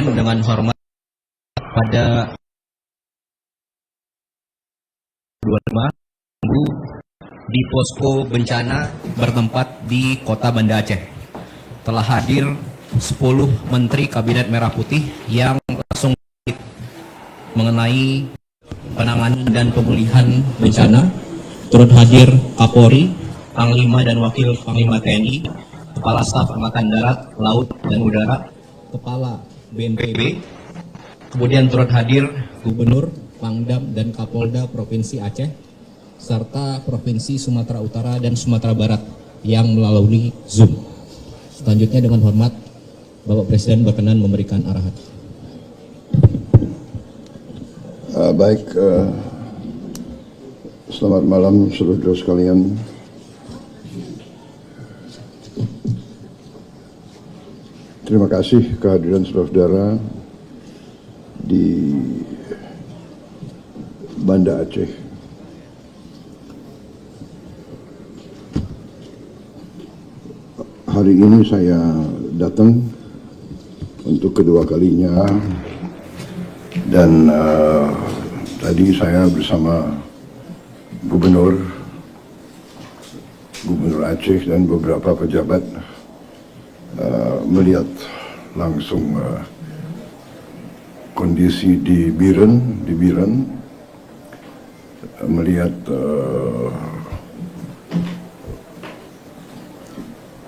dengan hormat pada 25 di posko bencana bertempat di Kota Banda Aceh. Telah hadir 10 Menteri Kabinet Merah Putih yang langsung mengenai penanganan dan pemulihan bencana. Turut hadir Kapolri, Panglima dan Wakil Panglima TNI, Kepala Staf Angkatan Darat, Laut dan Udara, Kepala BNPB. Kemudian turut hadir Gubernur, Pangdam dan Kapolda Provinsi Aceh, serta Provinsi Sumatera Utara dan Sumatera Barat yang melalui Zoom. Selanjutnya dengan hormat, Bapak Presiden berkenan memberikan arahan. Selamat malam saudara sekalian. Terima kasih kehadiran saudara di Banda Aceh. Hari ini saya datang untuk kedua kalinya dan tadi saya bersama Gubernur Aceh dan beberapa pejabat melihat langsung kondisi di Biren, melihat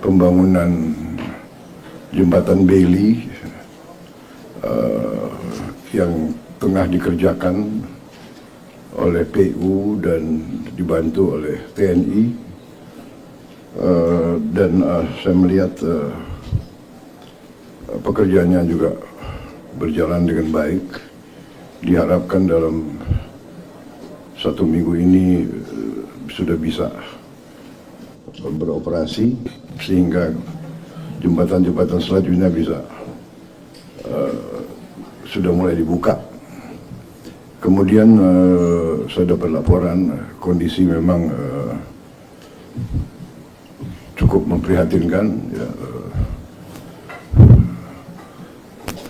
pembangunan jembatan Bailey yang tengah dikerjakan oleh PU dan dibantu oleh TNI, dan saya melihat pekerjaannya juga berjalan dengan baik. Diharapkan dalam 1 minggu ini sudah bisa beroperasi sehingga jembatan-jembatan selanjutnya bisa sudah mulai dibuka. Kemudian saya dapat laporan kondisi memang cukup memprihatinkan, ya.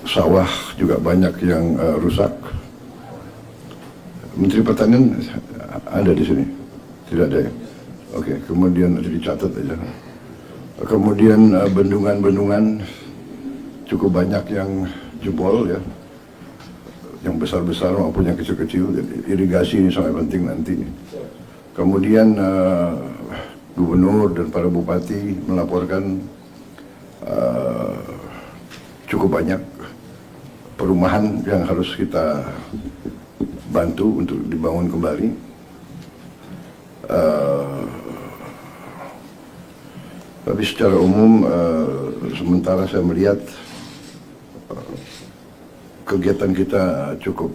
Sawah juga banyak yang rusak. Menteri Pertanian ada di sini? Tidak ada ya? Oke, kemudian dicatat aja. Kemudian bendungan-bendungan cukup banyak yang jebol, ya. Yang besar-besar maupun yang kecil-kecil. Irigasi ini sangat penting nanti. Kemudian gubernur dan para bupati melaporkan cukup banyak perumahan yang harus kita bantu untuk dibangun kembali. Tapi secara umum sementara saya melihat kegiatan kita cukup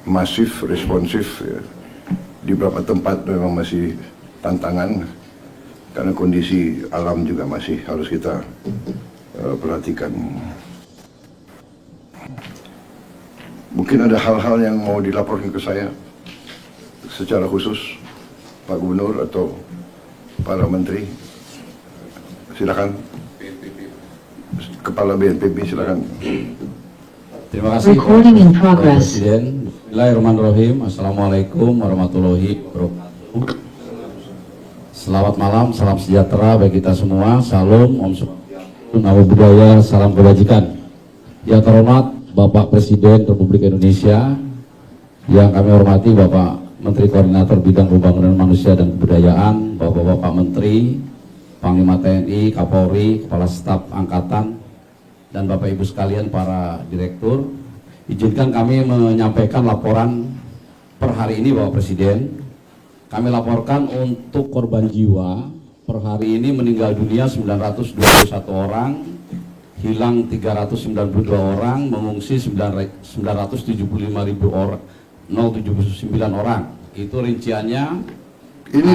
masif, responsif, ya. Di beberapa tempat memang masih tantangan karena kondisi alam juga masih harus kita perhatikan. Mungkin ada hal-hal yang mau dilaporkan ke saya secara khusus, Pak Gubernur atau para menteri. Silakan. Kepala BNPB, silakan. Terima kasih Pak Presiden. Bismillahirrahmanirrahim. Assalamualaikum warahmatullahi wabarakatuh. Selamat malam, salam sejahtera bagi kita semua. Salam, Om Swastiastu, Namo Buddhaya, salam kebajikan. Yang terhormat Bapak Presiden Republik Indonesia, yang kami hormati Bapak Menteri Koordinator Bidang Pembangunan Manusia dan Kebudayaan, Bapak-Bapak Menteri, Panglima TNI, Kapolri, Kepala Staf Angkatan, dan Bapak Ibu sekalian para direktur. Izinkan kami menyampaikan laporan per hari ini Bapak Presiden. Kami laporkan untuk korban jiwa per hari ini meninggal dunia 921 orang, hilang 392 orang, mengungsi 975.079 orang. Itu rinciannya. Ini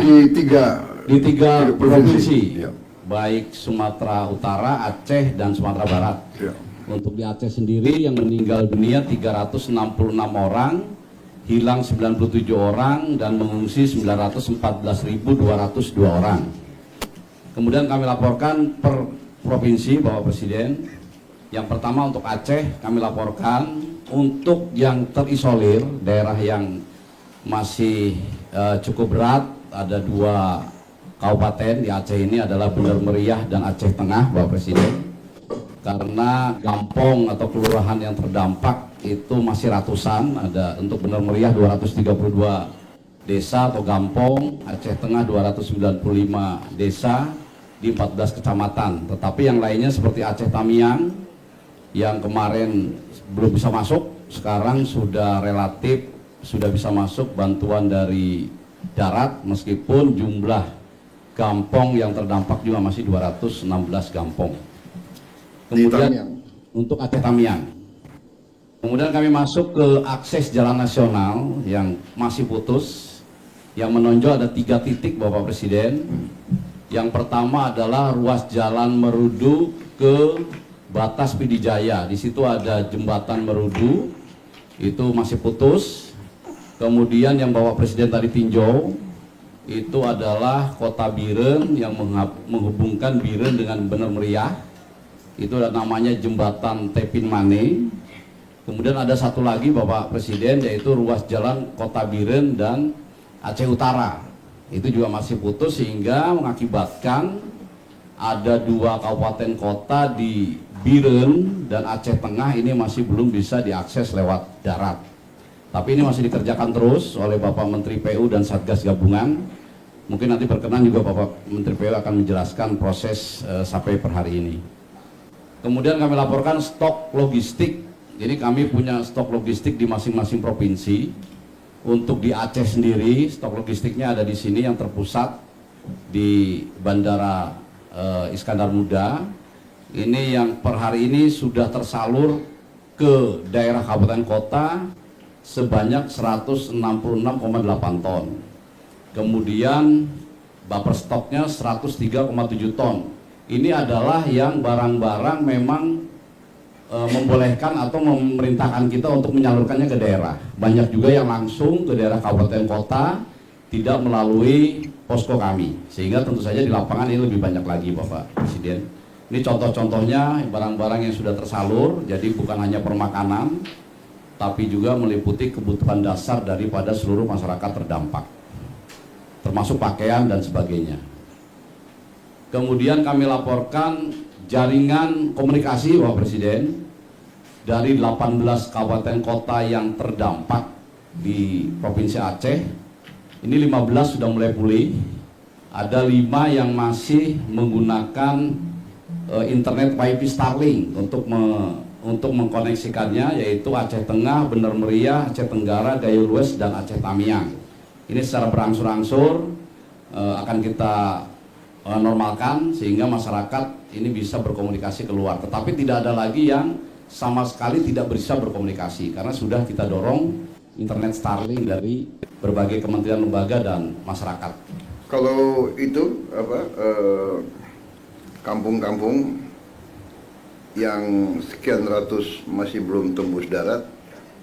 di tiga provinsi, ya. Baik Sumatera Utara, Aceh, dan Sumatera Barat. Ya. Untuk di Aceh sendiri yang meninggal dunia 366 orang, hilang 97 orang, dan mengungsi 914.202 orang. Kemudian kami laporkan per provinsi Bapak Presiden. Yang pertama untuk Aceh kami laporkan, untuk yang terisolir, daerah yang masih cukup berat, ada 2 kabupaten di Aceh ini adalah Bener Meriah dan Aceh Tengah Bapak Presiden. Karena gampong atau kelurahan yang terdampak itu masih ratusan, ada untuk Bener Meriah 232 desa atau gampong, Aceh Tengah 295 desa di 14 kecamatan. Tetapi yang lainnya seperti Aceh Tamiang yang kemarin belum bisa masuk, sekarang sudah relatif sudah bisa masuk bantuan dari darat, meskipun jumlah gampong yang terdampak juga masih 216 gampong. Kemudian untuk Aceh Tamiang, kemudian kami masuk ke akses jalan nasional yang masih putus, yang menonjol ada 3 titik Bapak Presiden. Yang pertama adalah ruas jalan Merudu ke batas Pidijaya. Di situ ada jembatan Merudu, itu masih putus. Kemudian yang Bapak Presiden tadi tinjau, itu adalah Kota Biren yang menghubungkan Biren dengan Bener Meriah. Itu ada namanya jembatan Tepin Mane. Kemudian ada satu lagi Bapak Presiden, yaitu ruas jalan Kota Biren dan Aceh Utara. Itu juga masih putus, sehingga mengakibatkan ada 2 kabupaten kota di Biren dan Aceh Tengah ini masih belum bisa diakses lewat darat. Tapi ini masih dikerjakan terus oleh Bapak Menteri PU dan Satgas Gabungan. Mungkin nanti berkenan juga Bapak Menteri PU akan menjelaskan proses sampai per hari ini. Kemudian kami laporkan stok logistik. Jadi kami punya stok logistik di masing-masing provinsi. Untuk di Aceh sendiri, stok logistiknya ada di sini yang terpusat di Bandara Iskandar Muda. Ini yang per hari ini sudah tersalur ke daerah kabupaten kota sebanyak 166,8 ton. Kemudian buffer stoknya 103,7 ton. Ini adalah yang barang-barang memang membolehkan atau memerintahkan kita untuk menyalurkannya ke daerah. Banyak juga yang langsung ke daerah kabupaten kota, tidak melalui posko kami. Sehingga tentu saja di lapangan ini lebih banyak lagi Bapak Presiden. Ini contoh-contohnya barang-barang yang sudah tersalur, jadi bukan hanya permakanan, tapi juga meliputi kebutuhan dasar daripada seluruh masyarakat terdampak, termasuk pakaian dan sebagainya. Kemudian kami laporkan jaringan komunikasi Bapak Presiden dari 18 kabupaten kota yang terdampak di Provinsi Aceh. Ini 15 sudah mulai pulih, ada 5 yang masih menggunakan internet WiFi Starlink untuk mengkoneksikannya, yaitu Aceh Tengah, Bener Meriah, Aceh Tenggara, Gayo Lues, dan Aceh Tamiang. Ini secara berangsur-angsur akan kita normalkan sehingga masyarakat ini bisa berkomunikasi keluar. Tetapi tidak ada lagi yang sama sekali tidak bisa berkomunikasi, karena sudah kita dorong internet Starlink dari berbagai kementerian, lembaga, dan masyarakat. Kalau itu kampung-kampung yang sekian ratus masih belum tembus darat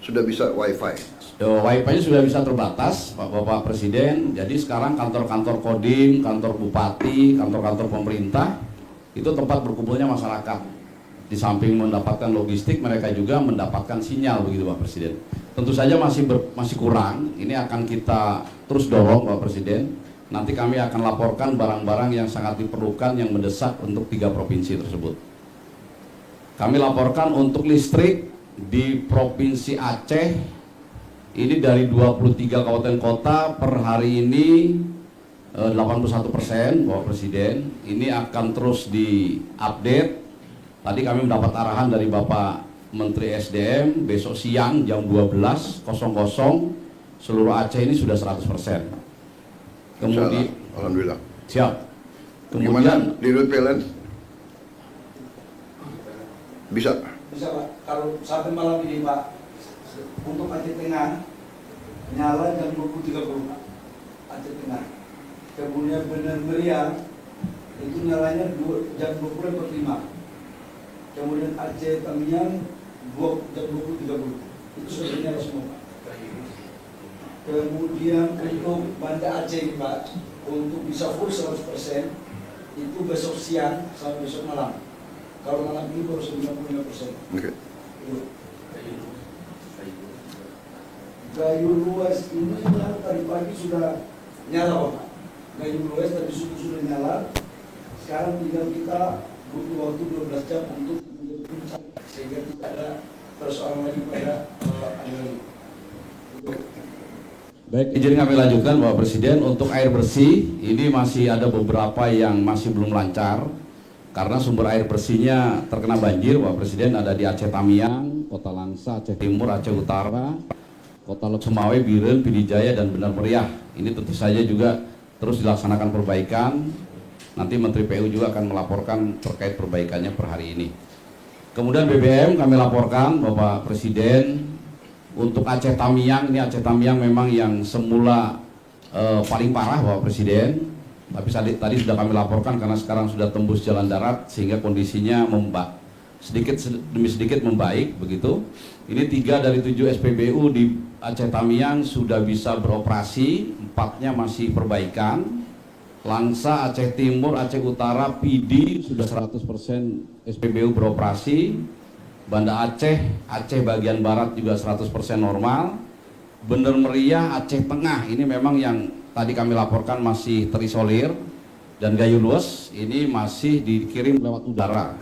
sudah bisa wifi. Wifi-nya sudah bisa terbatas Bapak Presiden. Jadi sekarang kantor-kantor Kodim, kantor bupati, kantor-kantor pemerintah itu tempat berkumpulnya masyarakat. Di samping mendapatkan logistik, mereka juga mendapatkan sinyal, begitu Pak Presiden. Tentu saja masih kurang. Ini akan kita terus dorong Pak Presiden. Nanti kami akan laporkan barang-barang yang sangat diperlukan, yang mendesak untuk 3 provinsi tersebut. Kami laporkan untuk listrik di Provinsi Aceh. Ini dari 23 kabupaten kota per hari ini 81%, Bapak Presiden. Ini akan terus diupdate. Tadi kami mendapat arahan dari Bapak Menteri SDM, besok siang jam 12.00 seluruh Aceh ini sudah 100%. Kemudian, Alhamdulillah. siap. Kemudian Kemudian di Rut PLN bisa. Bisa Pak, kalau sampai malam ini Pak, untuk Aceh Tengah nyala jam 20.30 Aceh Tengah. Kemudian Bener Meriah itu nyalanya jam 20.45. Kemudian Aceh Tamiang jam 20.30 itu sudah nyala semua Pak. Kemudian untuk Banda Aceh Pak, untuk bisa full 100% itu besok siang sampai besok malam. Kalau malam ini baru 95%. Oke. Gayu luas ini tadi pagi sudah nyala Pak. Gayu luas tadi sudah nyala. Sekarang tinggal kita butuh waktu 12 jam untuk menjadi sehingga tidak ada persoalan lagi pada aliran. Baik, izin kami lanjutkan Bapak Presiden. Untuk air bersih ini masih ada beberapa yang masih belum lancar karena sumber air bersihnya terkena banjir Bapak Presiden. Ada di Aceh Tamiang, Kota Langsa, Aceh Timur, Aceh Utara, Kota Lok Sumawe, Biren, Pidijaya, dan Benar Meriah. Ini tentu saja juga terus dilaksanakan perbaikan. Nanti Menteri PU juga akan melaporkan terkait perbaikannya per hari ini. Kemudian BBM kami laporkan Bapak Presiden untuk Aceh Tamiang. Ini Aceh Tamiang memang yang semula paling parah Bapak Presiden. Tapi tadi sudah kami laporkan karena sekarang sudah tembus jalan darat sehingga kondisinya sedikit demi sedikit membaik begitu. Ini 3 dari 7 SPBU di Aceh Tamiang sudah bisa beroperasi, 4-nya masih perbaikan. Langsa, Aceh Timur, Aceh Utara, PD sudah 100% SPBU beroperasi. Banda Aceh, Aceh bagian barat juga 100% normal. Benar Meriah, Aceh Tengah ini memang yang tadi kami laporkan masih terisolir. Dan Gayo Luas ini masih dikirim lewat udara.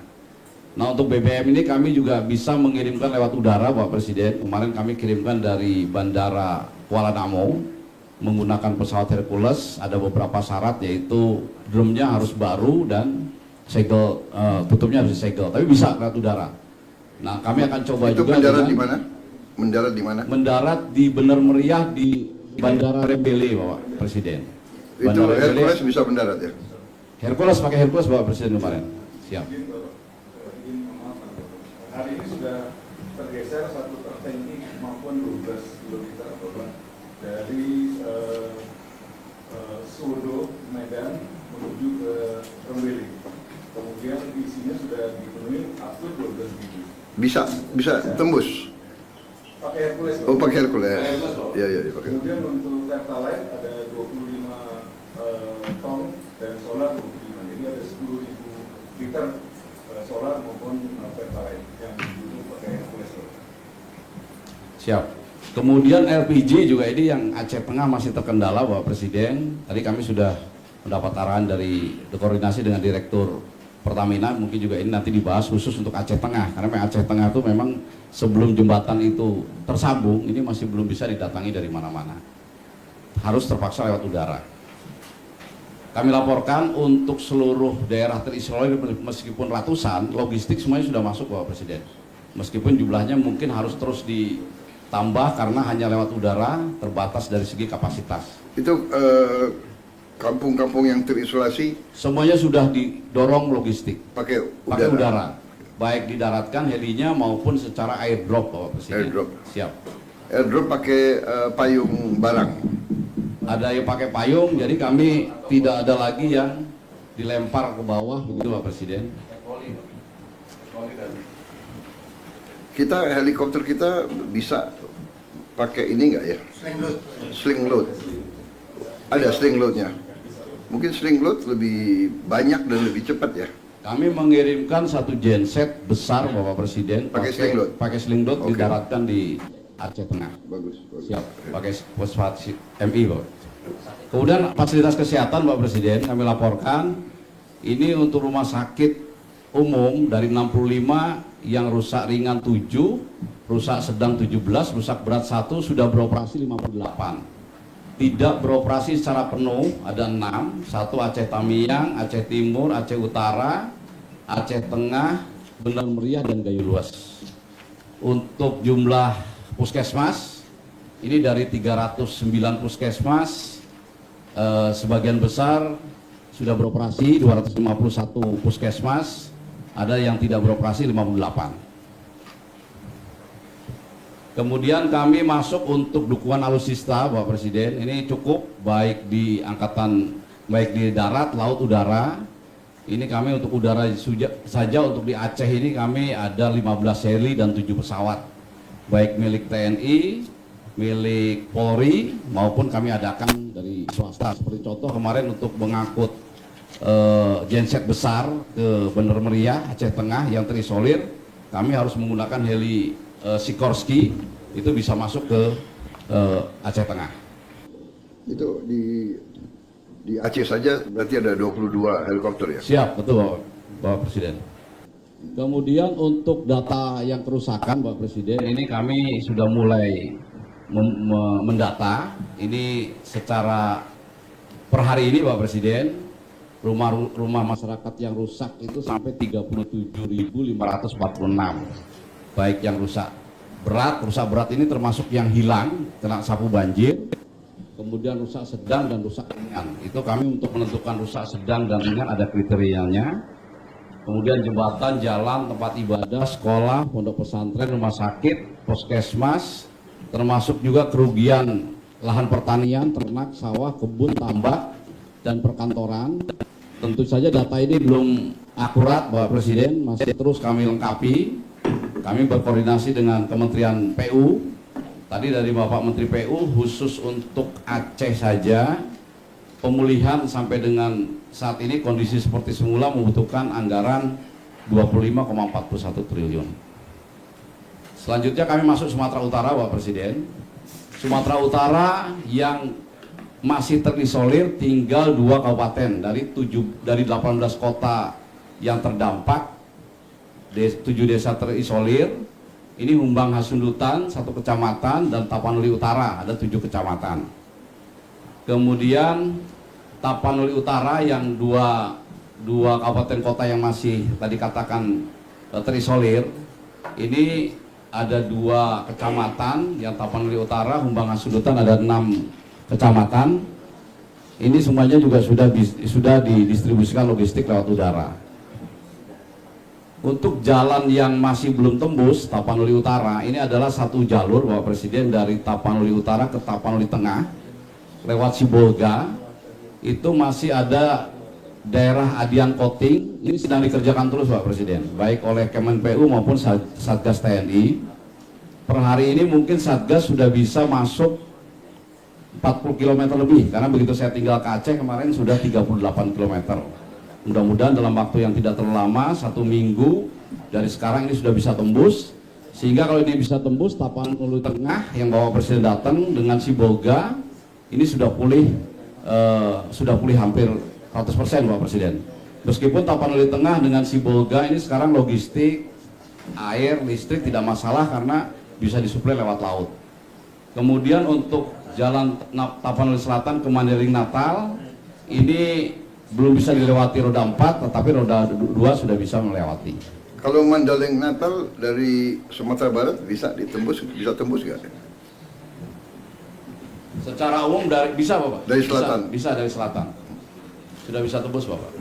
Nah, untuk BBM ini kami juga bisa mengirimkan lewat udara Bapak Presiden. Kemarin kami kirimkan dari Bandara Kuala Namu menggunakan pesawat Hercules. Ada beberapa syarat yaitu drumnya harus baru dan segel tutupnya harus disegel. Tapi bisa lewat udara. Nah, kami akan coba Itu juga mendarat di mana? Mendarat di mana? Mendarat di Benar Meriah di Bandara Rebele Bapak Presiden. Itu Hercules bisa mendarat ya? Hercules pakai Hercules Bapak Presiden kemarin. Siap. Hari ini sudah tergeser 1 tanki maupun 12 km Bapak dari Suwodo, Medan menuju ke Rembele. Kemudian isinya sudah dipenuhi up to 12 biji. Bisa tembus. Pakai Hercules. Oh, pakai Hercules. Hercules, Bapak. Iya, pakai. Kemudian untuk Pertalite ada 25 ton dan solar 25. Jadi ada 10.000 liter solar maupun Pertalite yang dulu pakai Hercules. Siap. Kemudian LPG juga ini yang Aceh Tengah masih terkendala Bapak Presiden. Tadi kami sudah mendapat arahan dari koordinasi dengan Direktur Pertamina, mungkin juga ini nanti dibahas khusus untuk Aceh Tengah. Karena Aceh Tengah itu memang sebelum jembatan itu tersambung, ini masih belum bisa didatangi dari mana-mana. Harus terpaksa lewat udara. Kami laporkan untuk seluruh daerah terisolir meskipun ratusan, logistik semuanya sudah masuk Bapak Presiden. Meskipun jumlahnya mungkin harus terus ditambah karena hanya lewat udara, terbatas dari segi kapasitas. Itu kampung-kampung yang terisolasi Semuanya sudah didorong logistik pakai pakai udara. udara, baik didaratkan helinya maupun secara airdrop Bapak Presiden. Airdrop. Siap. Airdrop pakai payung barang. Ada yang pakai payung, jadi kami tidak ada lagi yang dilempar ke bawah begitu Bapak Presiden. Kita helikopter kita bisa pakai ini nggak ya? Sling load. Ada sling loadnya. Mungkin sling load lebih banyak dan lebih cepat ya. Kami mengirimkan satu genset besar Bapak Presiden Pakai sling load? pakai sling load Oke. didaratkan di Aceh Tengah. Bagus. Siap, pakai fosfat MI Bapak. Kemudian fasilitas kesehatan Bapak Presiden kami laporkan ini untuk rumah sakit umum dari 65 yang rusak ringan 7, rusak sedang 17, rusak berat 1 sudah beroperasi 58. Tidak beroperasi secara penuh ada 6, 1 Aceh Tamiang, Aceh Timur, Aceh Utara, Aceh Tengah, Benar Meriah, dan Gayo Luas. Untuk jumlah puskesmas ini dari 309 puskesmas sebagian besar sudah beroperasi, 251 puskesmas, ada yang tidak beroperasi 58. Kemudian kami masuk untuk dukungan alutsista Bapak Presiden. Ini cukup baik di angkatan, baik di darat, laut, udara. Ini kami untuk udara saja untuk di Aceh ini kami ada 15 heli dan 7 pesawat. Baik milik TNI, milik Polri maupun kami adakan dari swasta. Seperti contoh kemarin untuk mengangkut genset besar ke Bener Meriah, Aceh Tengah yang terisolir, kami harus menggunakan heli Sikorsky, itu bisa masuk ke Aceh Tengah. Itu di Aceh saja berarti ada 22 helikopter ya? Siap, betul Bapak Presiden. Kemudian untuk data yang kerusakan Bapak Presiden, ini kami sudah mulai mendata. Ini secara per hari ini Bapak Presiden, rumah masyarakat yang rusak itu sampai 37.546, baik yang rusak berat ini termasuk yang hilang kena sapu banjir, kemudian rusak sedang dan rusak ringan. Itu kami untuk menentukan rusak sedang dan ringan ada kriterianya. Kemudian jembatan, jalan, tempat ibadah, sekolah, pondok pesantren, rumah sakit, puskesmas, termasuk juga kerugian lahan pertanian, ternak, sawah, kebun, tambak, dan perkantoran. Tentu saja data ini belum akurat Bapak Presiden, masih terus kami lengkapi. Kami berkoordinasi dengan Kementerian PU. Tadi dari Bapak Menteri PU khusus untuk Aceh saja, pemulihan sampai dengan saat ini kondisi seperti semula membutuhkan anggaran 25,41 triliun. Selanjutnya kami masuk Sumatera Utara Bapak Presiden. Sumatera Utara yang masih terisolir tinggal 2 kabupaten dari 18 kota yang terdampak, 7 desa terisolir. Ini Humbang Hasundutan 1 kecamatan dan Tapanuli Utara ada 7 kecamatan. Kemudian Tapanuli Utara yang dua kabupaten kota yang masih tadi katakan terisolir, ini ada 2 kecamatan yang Tapanuli Utara, Humbang Hasundutan ada 6 kecamatan. Ini semuanya juga sudah didistribusikan logistik lewat udara. Untuk jalan yang masih belum tembus Tapanuli Utara, ini adalah 1 jalur Bapak Presiden dari Tapanuli Utara ke Tapanuli Tengah lewat Sibolga. Itu masih ada daerah Adian Koting, ini sedang dikerjakan terus Pak Presiden, baik oleh Kemenpu maupun Satgas TNI. Per hari ini mungkin Satgas sudah bisa masuk 40 km lebih, karena begitu saya tinggal ke Aceh kemarin sudah 38 km. Mudah-mudahan dalam waktu yang tidak terlalu lama, 1 minggu dari sekarang ini sudah bisa tembus, sehingga kalau ini bisa tembus Tapanuli Tengah yang Bapak Presiden datang dengan Sibolga, ini sudah pulih hampir 100% Bapak Presiden. Meskipun Tapanuli Tengah dengan Sibolga ini sekarang logistik, air, listrik tidak masalah karena bisa disuplai lewat laut. Kemudian untuk jalan Tapanuli Selatan ke Mandailing Natal ini belum bisa dilewati roda 4, tetapi roda 2 sudah bisa melewati. Kalau Mandailing Natal dari Sumatera Barat bisa tembus nggak? Secara umum bisa Bapak? Dari selatan? Bisa dari selatan. Sudah bisa tembus Bapak.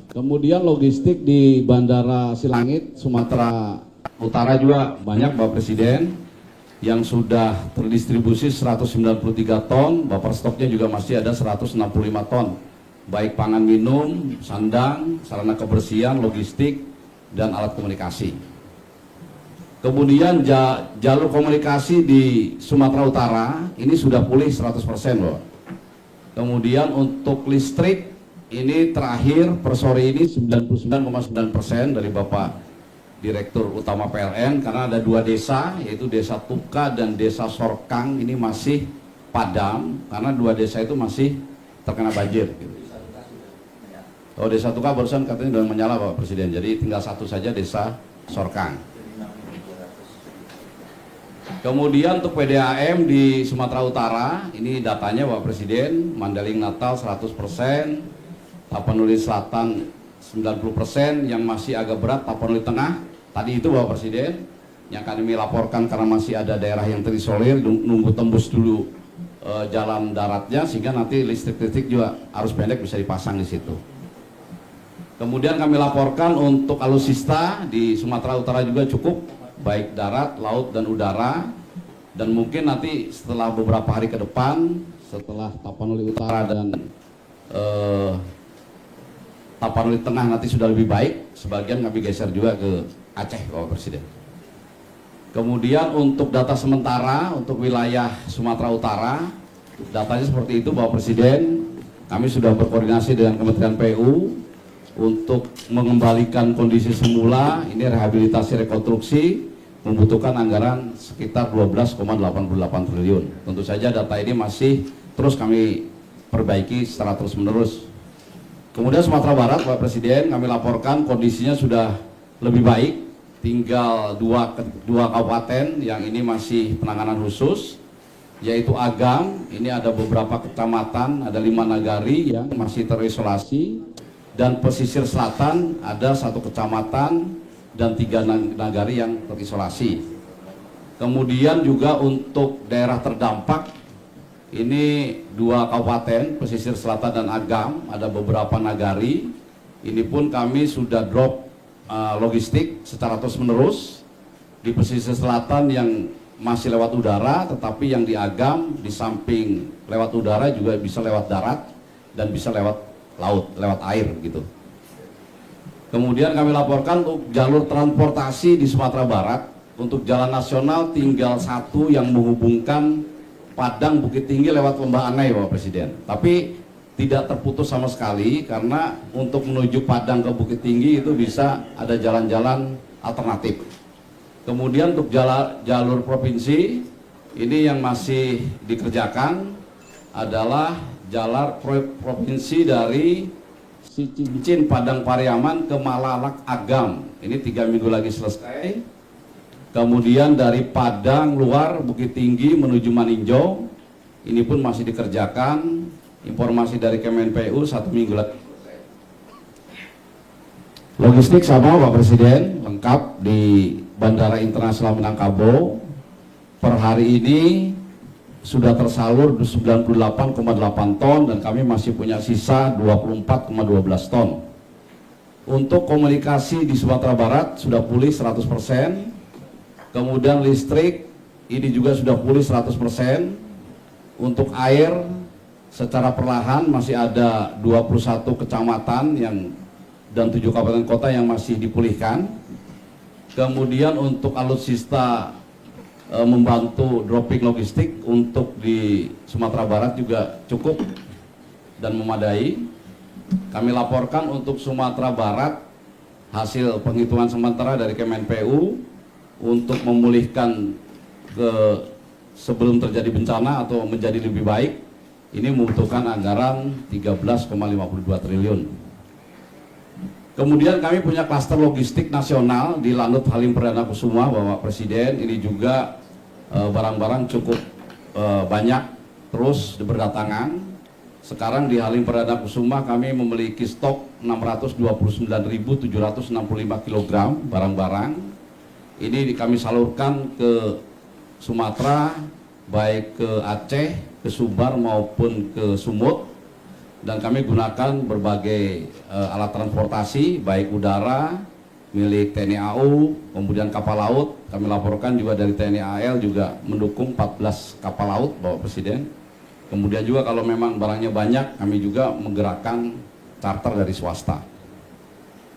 Kemudian logistik di Bandara Silangit, Sumatera Utara juga banyak Bapak Presiden yang sudah terdistribusi 193 ton, Bapak stoknya juga masih ada 165 ton. Baik pangan minum, sandang, sarana kebersihan, logistik, dan alat komunikasi. Kemudian jalur komunikasi di Sumatera Utara ini sudah pulih 100% Bapak. Kemudian untuk listrik ini terakhir per sore ini 99,9% dari Bapak Direktur Utama PLN, karena ada 2 desa yaitu Desa Tuka dan Desa Sorkang ini masih padam karena 2 desa itu masih terkena banjir. Oh, Desa Tuka barusan katanya sudah menyala Bapak Presiden, jadi tinggal 1 saja Desa Sorkang. Kemudian untuk PDAM di Sumatera Utara, ini datanya Bapak Presiden, Mandailing Natal 100%, Tapanuli Selatan 90%, yang masih agak berat Tapanuli Tengah. Tadi itu Bapak Presiden, yang kami laporkan karena masih ada daerah yang terisolir, nunggu tembus dulu jalan daratnya, sehingga nanti listrik juga arus pendek bisa dipasang di situ. Kemudian kami laporkan untuk alutsista di Sumatera Utara juga cukup, baik darat, laut, dan udara. Dan mungkin nanti setelah beberapa hari ke depan, setelah Tapanuli Utara dan Tapanuli Tengah nanti sudah lebih baik, sebagian kami geser juga ke Aceh Bapak Presiden. Kemudian untuk data sementara untuk wilayah Sumatera Utara, datanya seperti itu Bapak Presiden. kami sudah berkoordinasi dengan Kementerian PU untuk mengembalikan kondisi semula. Ini rehabilitasi rekonstruksi membutuhkan anggaran sekitar 12,88 triliun. Tentu saja data ini masih terus kami perbaiki secara terus-menerus. Kemudian Sumatera Barat, Pak Presiden, kami laporkan kondisinya sudah lebih baik. Tinggal dua kabupaten yang ini masih penanganan khusus, yaitu Agam. Ini ada beberapa kecamatan, ada 5 nagari yang masih terisolasi, dan pesisir selatan ada 1 kecamatan dan 3 nagari yang terisolasi. Kemudian juga untuk daerah terdampak, ini 2 kabupaten, pesisir selatan dan Agam, ada beberapa nagari. Ini pun kami sudah drop logistik secara terus-menerus. Di pesisir selatan yang masih lewat udara, tetapi yang di Agam di samping lewat udara juga bisa lewat darat dan bisa lewat laut, lewat air gitu. Kemudian kami laporkan untuk jalur transportasi di Sumatera Barat, untuk jalan nasional tinggal 1 yang menghubungkan Padang Bukit Tinggi lewat Lembah Anai, Bapak Presiden. Tapi tidak terputus sama sekali, karena untuk menuju Padang ke Bukit Tinggi itu bisa ada jalan-jalan alternatif. Kemudian untuk jalur provinsi, ini yang masih dikerjakan adalah jalur provinsi dari Cincin Padang Pariaman ke Malalak Agam. Ini 3 minggu lagi selesai. Kemudian dari Padang luar Bukit Tinggi menuju Maninjau, ini pun masih dikerjakan. Informasi dari Kemenpu 1 minggu lagi. Logistik sama Pak Presiden, lengkap di Bandara Internasional Minangkabau. Per hari ini sudah tersalur 98,8 ton dan kami masih punya sisa 24,12 ton. Untuk komunikasi di Sumatera Barat sudah pulih 100%. Kemudian listrik ini juga sudah pulih 100%. Untuk air secara perlahan masih ada 21 kecamatan dan 7 kabupaten kota yang masih dipulihkan. Kemudian untuk alutsista membantu dropping logistik untuk di Sumatera Barat juga cukup dan memadai. Kami laporkan untuk Sumatera Barat hasil penghitungan sementara dari Kemenpu untuk memulihkan sebelum terjadi bencana atau menjadi lebih baik, ini membutuhkan anggaran 13,52 triliun. Kemudian kami punya klaster logistik nasional di Lanut Halim Perdana Kusuma, Bapak Presiden. Ini juga barang-barang cukup banyak terus berdatangan. Sekarang di Halim Perdana Kusuma kami memiliki stok 629.765 kg barang-barang. Ini kami salurkan ke Sumatera, baik ke Aceh, ke Sumbar maupun ke Sumut. Dan kami gunakan berbagai alat transportasi, baik udara, milik TNI AU, kemudian kapal laut. Kami laporkan juga dari TNI AL juga mendukung 14 kapal laut, Bapak Presiden. Kemudian juga kalau memang barangnya banyak, kami juga menggerakkan charter dari swasta.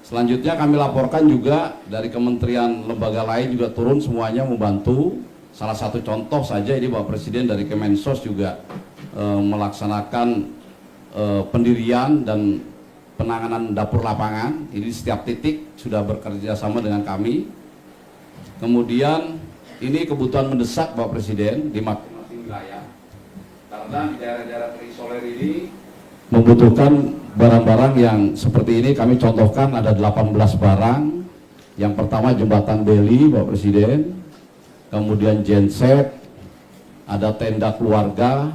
Selanjutnya kami laporkan juga dari kementerian lembaga lain juga turun semuanya membantu. Salah satu contoh saja ini Bapak Presiden dari Kemensos juga melaksanakan pendirian dan penanganan dapur lapangan. Ini setiap titik sudah bekerja sama dengan kami. Kemudian ini kebutuhan mendesak Bapak Presiden di masing-masing wilayah, karena di daerah-daerah terisolir ini membutuhkan barang-barang yang seperti ini. Kami contohkan ada 18 barang. Yang pertama jembatan beli Bapak Presiden, kemudian genset, ada tenda keluarga.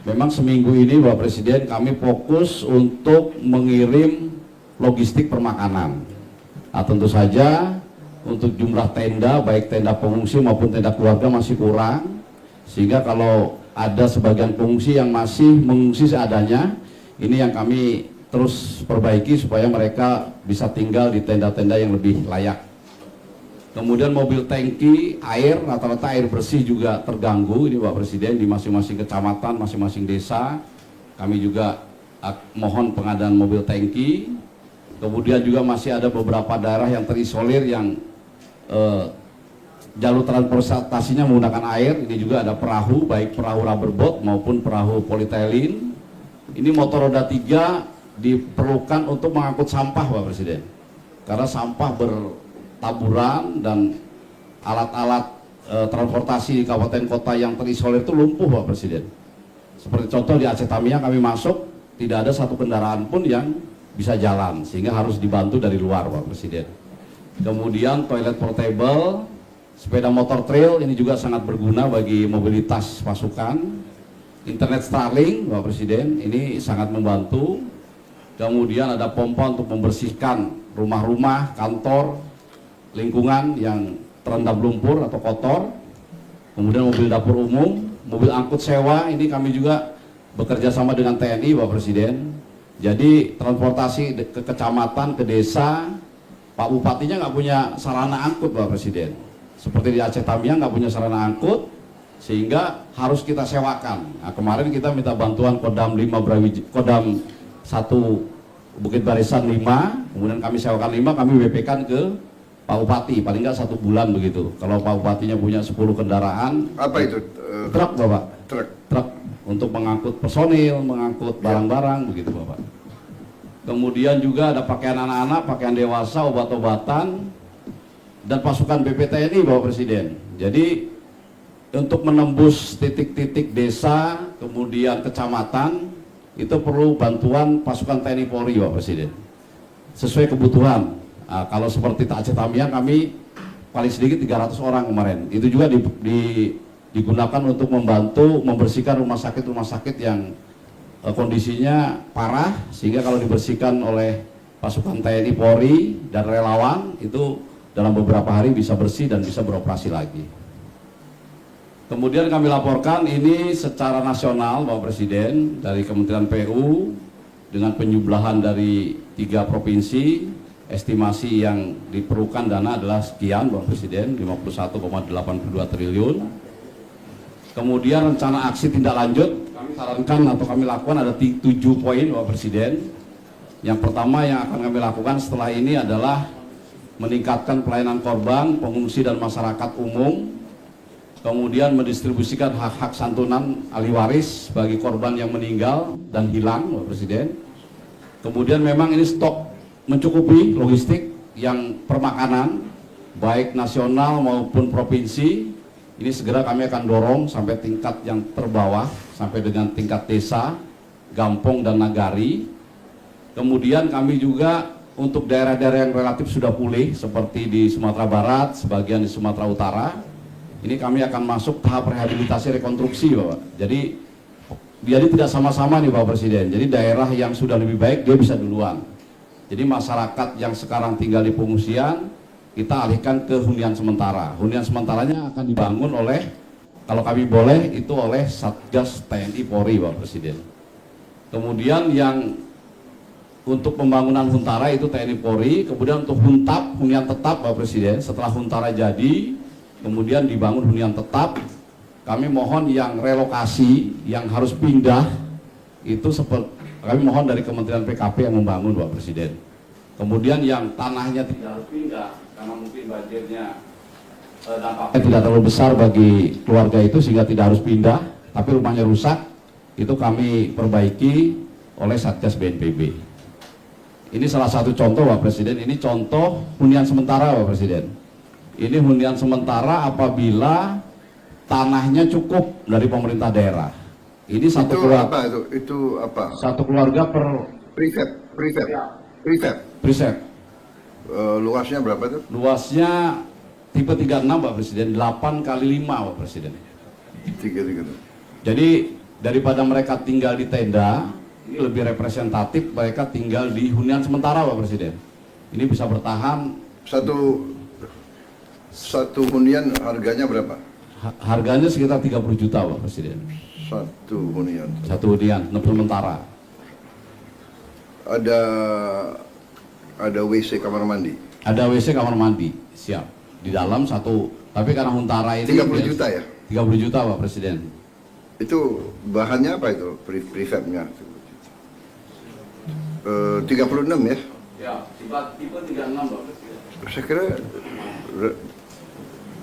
Memang seminggu ini Bapak Presiden kami fokus untuk mengirim logistik permakanan. Nah, tentu saja untuk jumlah tenda, baik tenda pengungsi maupun tenda keluarga masih kurang. Sehingga kalau ada sebagian pengungsi yang masih mengungsi seadanya, ini yang kami terus perbaiki supaya mereka bisa tinggal di tenda-tenda yang lebih layak. Kemudian mobil tangki air, rata-rata air bersih juga terganggu ini Pak Presiden di masing-masing kecamatan, masing-masing desa. Kami juga mohon pengadaan mobil tangki. Kemudian juga masih ada beberapa daerah yang terisolir yang jalur transportasinya menggunakan air. Ini juga ada perahu, baik perahu rubber boat maupun perahu polietilin. Ini motor roda 3 diperlukan untuk mengangkut sampah Pak Presiden. Karena sampah bertaburan dan alat-alat transportasi di kabupaten kota yang terisolir itu lumpuh Pak Presiden. Seperti contoh di Aceh Tamiang kami masuk, tidak ada satu kendaraan pun yang bisa jalan, sehingga harus dibantu dari luar Pak Presiden. Kemudian toilet portable, sepeda motor trail ini juga sangat berguna bagi mobilitas pasukan. Internet Starlink Pak Presiden ini sangat membantu. Kemudian ada pompa untuk membersihkan rumah-rumah, kantor, lingkungan yang terendam lumpur atau kotor. Kemudian mobil dapur umum, mobil angkut sewa ini kami juga bekerja sama dengan TNI Pak Presiden. Jadi transportasi ke kecamatan, ke desa, Pak Bupatinya nggak punya sarana angkut Pak Presiden. Seperti di Aceh Tamiang nggak punya sarana angkut, sehingga harus kita sewakan. Nah, kemarin kita minta bantuan Kodam 5 Kodam 1 Bukit Barisan 5, kemudian kami sewakan 5, kami WP-kan ke Pak Bupati, paling nggak 1 bulan begitu. Kalau Pak Bupatinya punya 10 kendaraan. Apa itu? Truk Bapak. Truk. Untuk mengangkut personil, mengangkut barang-barang begitu Bapak. Kemudian juga ada pakaian anak-anak, pakaian dewasa, obat-obatan, dan pasukan BPTNI Bapak Presiden. Jadi untuk menembus titik-titik desa, kemudian kecamatan, itu perlu bantuan pasukan TNI Polri Bapak Presiden. Sesuai kebutuhan. Nah, kalau seperti Aceh Tamiang kami paling sedikit 300 orang kemarin. Itu juga digunakan untuk membantu membersihkan rumah sakit yang kondisinya parah, sehingga kalau dibersihkan oleh pasukan TNI Polri dan relawan itu dalam beberapa hari bisa bersih dan bisa beroperasi lagi. Kemudian kami laporkan ini secara nasional Bapak Presiden dari Kementerian PU dengan penjumlahan dari 3 provinsi, estimasi yang diperlukan dana adalah sekian Bapak Presiden, 51,82 triliun. Kemudian rencana aksi tindak lanjut kami sarankan atau kami lakukan ada 7 poin Bapak Presiden. Yang pertama yang akan kami lakukan setelah ini adalah meningkatkan pelayanan korban, pengungsi dan masyarakat umum. Kemudian mendistribusikan hak-hak santunan ahli waris bagi korban yang meninggal dan hilang Bapak Presiden. Kemudian memang ini stok mencukupi logistik yang permakanan baik nasional maupun provinsi. Ini segera kami akan dorong sampai tingkat yang terbawah, sampai dengan tingkat desa, gampong dan nagari. Kemudian kami juga untuk daerah-daerah yang relatif sudah pulih seperti di Sumatera Barat, sebagian di Sumatera Utara, ini kami akan masuk tahap rehabilitasi rekonstruksi Bapak. Jadi tidak sama-sama nih Bapak Presiden. Jadi daerah yang sudah lebih baik dia bisa duluan. Jadi masyarakat yang sekarang tinggal di pengungsian kita alihkan ke hunian sementara. Hunian sementaranya akan dibangun oleh, kalau kami boleh, itu oleh Satgas TNI Polri Bapak Presiden. Kemudian yang untuk pembangunan Huntara itu TNI Polri. Kemudian untuk Huntap, hunian tetap Bapak Presiden, setelah Huntara jadi, kemudian dibangun hunian tetap. Kami mohon yang relokasi, yang harus pindah, itu kami mohon dari Kementerian PKP yang membangun Bapak Presiden. Kemudian yang tanahnya tidak harus pindah, karena mungkin banjirnya dampaknya tidak terlalu besar bagi keluarga itu sehingga tidak harus pindah, tapi rumahnya rusak, itu kami perbaiki oleh Satgas BNPB. Ini salah satu contoh Bapak Presiden, ini contoh hunian sementara Bapak Presiden. Ini hunian sementara apabila tanahnya cukup dari pemerintah daerah. Ini satu keluarga. Itu apa? Satu keluarga per preset. Luasnya berapa tuh? Luasnya tipe 36 Pak Presiden, 8 kali 5 Pak Presiden. 3. Jadi daripada mereka tinggal di tenda, ini lebih representatif mereka tinggal di hunian sementara Pak Presiden. Ini bisa bertahan. Satu hunian harganya berapa? Harganya sekitar 30 juta Pak Presiden. Satu hunian sementara. Ada WC kamar mandi. Ada WC kamar mandi, siap. Di dalam satu, tapi karena Huntara ini 30 juta ya? 30 juta Pak Presiden. Itu bahannya apa itu? Prefabnya? 36 ya? Ya, tipe 36 Pak Presiden. Saya kira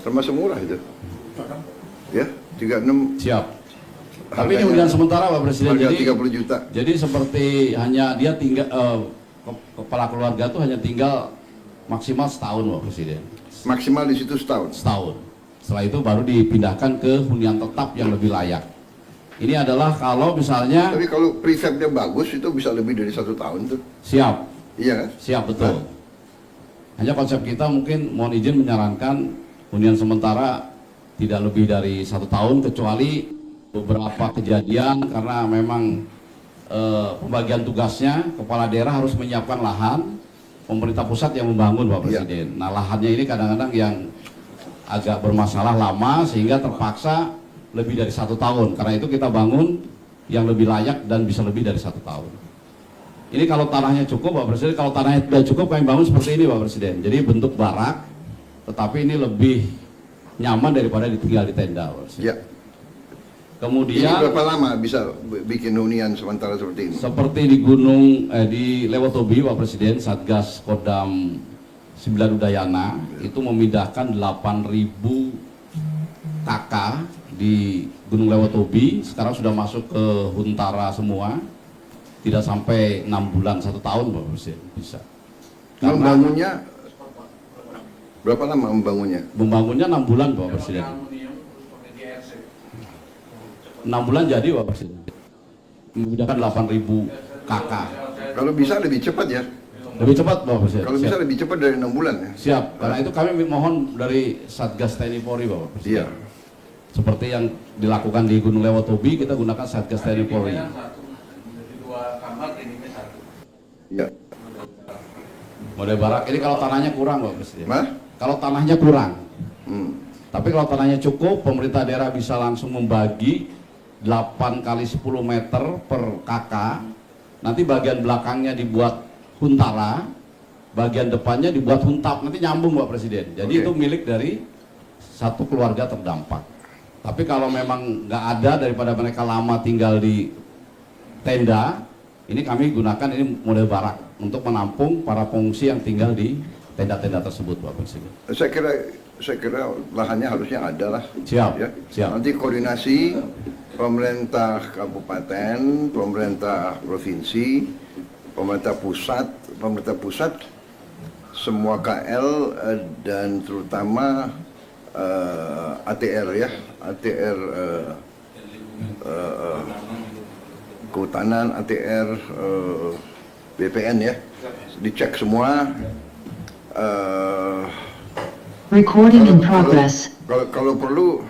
termasuk murah itu. Ya, 36. Siap. Tapi ini hunian sementara Pak Presiden. Harga Jadi 30 juta. Jadi seperti hanya dia tinggal kepala keluarga tuh hanya tinggal maksimal setahun Pak Presiden. Maksimal di situ setahun. Setahun. Setelah itu baru dipindahkan ke hunian tetap yang lebih layak. Ini adalah kalau misalnya Tapi kalau prefabnya bagus itu bisa lebih dari 1 tahun tuh. siap, Iya kan? siap betul. Hanya konsep kita mungkin mohon izin menyarankan hunian sementara tidak lebih dari 1 tahun kecuali beberapa kejadian karena memang pembagian tugasnya kepala daerah harus menyiapkan lahan, pemerintah pusat yang membangun Pak Presiden. Nah lahannya ini kadang-kadang yang agak bermasalah lama sehingga terpaksa lebih dari 1 tahun. Karena itu kita bangun yang lebih layak dan bisa lebih dari 1 tahun. Ini kalau tanahnya cukup Pak Presiden, kalau tanahnya tidak cukup kami bangun seperti ini Pak Presiden. Jadi bentuk barak, tetapi ini lebih nyaman daripada ditinggal di tenda Pak Presiden. Ya. Ini Kemudian berapa lama bisa bikin hunian sementara seperti ini? seperti di Gunung di Lewotobi Pak Presiden, Satgas Kodam 9 Udayana itu memindahkan 8.000 KK di Gunung Lewotobi, sekarang sudah masuk ke Huntara semua. Tidak sampai 6 bulan 1 tahun Pak Presiden bisa. Membangunnya berapa lama membangunnya? Membangunnya 6 bulan Pak Presiden. 6 bulan jadi Pak Presiden. Memindahkan 8.000 KK. Kalau bisa lebih cepat ya. Lebih cepat Pak Presiden. Kalau bisa Siap. lebih cepat dari 6 bulan ya. Siap. Karena itu kami mohon dari Satgas TNI Polri Bapak Presiden. Iya. Seperti yang dilakukan di Gunung Lewotobi, kita gunakan Satgas TNI Polri. Iya. Model barak ini kalau tanahnya kurang Pak Presiden. Mas? Kalau tanahnya kurang. Hmm. Tapi kalau tanahnya cukup, pemerintah daerah bisa langsung membagi 8 kali 10 meter per KK. Nanti bagian belakangnya dibuat huntara, bagian depannya dibuat huntap. Nanti nyambung Pak Presiden. Jadi Oke. itu milik dari satu keluarga terdampak. Tapi kalau memang nggak ada daripada mereka lama tinggal di tenda, ini kami gunakan ini model barak untuk menampung para pengungsi yang tinggal di tenda-tenda tersebut Pak Presiden. Saya kira lahannya harusnya ada lah. Siap, Ya. siap. Nanti koordinasi pemerintah kabupaten, pemerintah provinsi, pemerintah pusat, semua KL dan terutama ATR ya, ATR kehutanan, ATR BPN ya, dicek semua. Recording in progress. Kalau perlu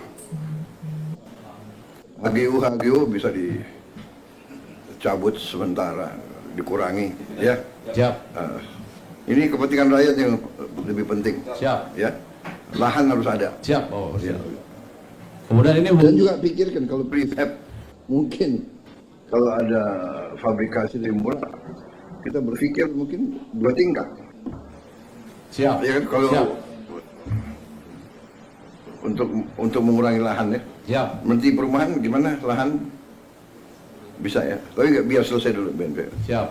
HGU bisa dicabut sementara, dikurangi ya. Siap, Ini kepentingan rakyat yang lebih penting siap, ya. Lahan harus ada. siap Pak Presiden. Ya. Kemudian ini Dan juga pikirkan kalau prefab mungkin kalau ada fabrikasi lebih murah, kita berpikir mungkin 2 tingkat. siap, Ya kan kalau siap, untuk mengurangi lahan ya. siap. Menteri Perumahan gimana lahan bisa ya? Tapi nggak, biar selesai dulu BNP. Siap.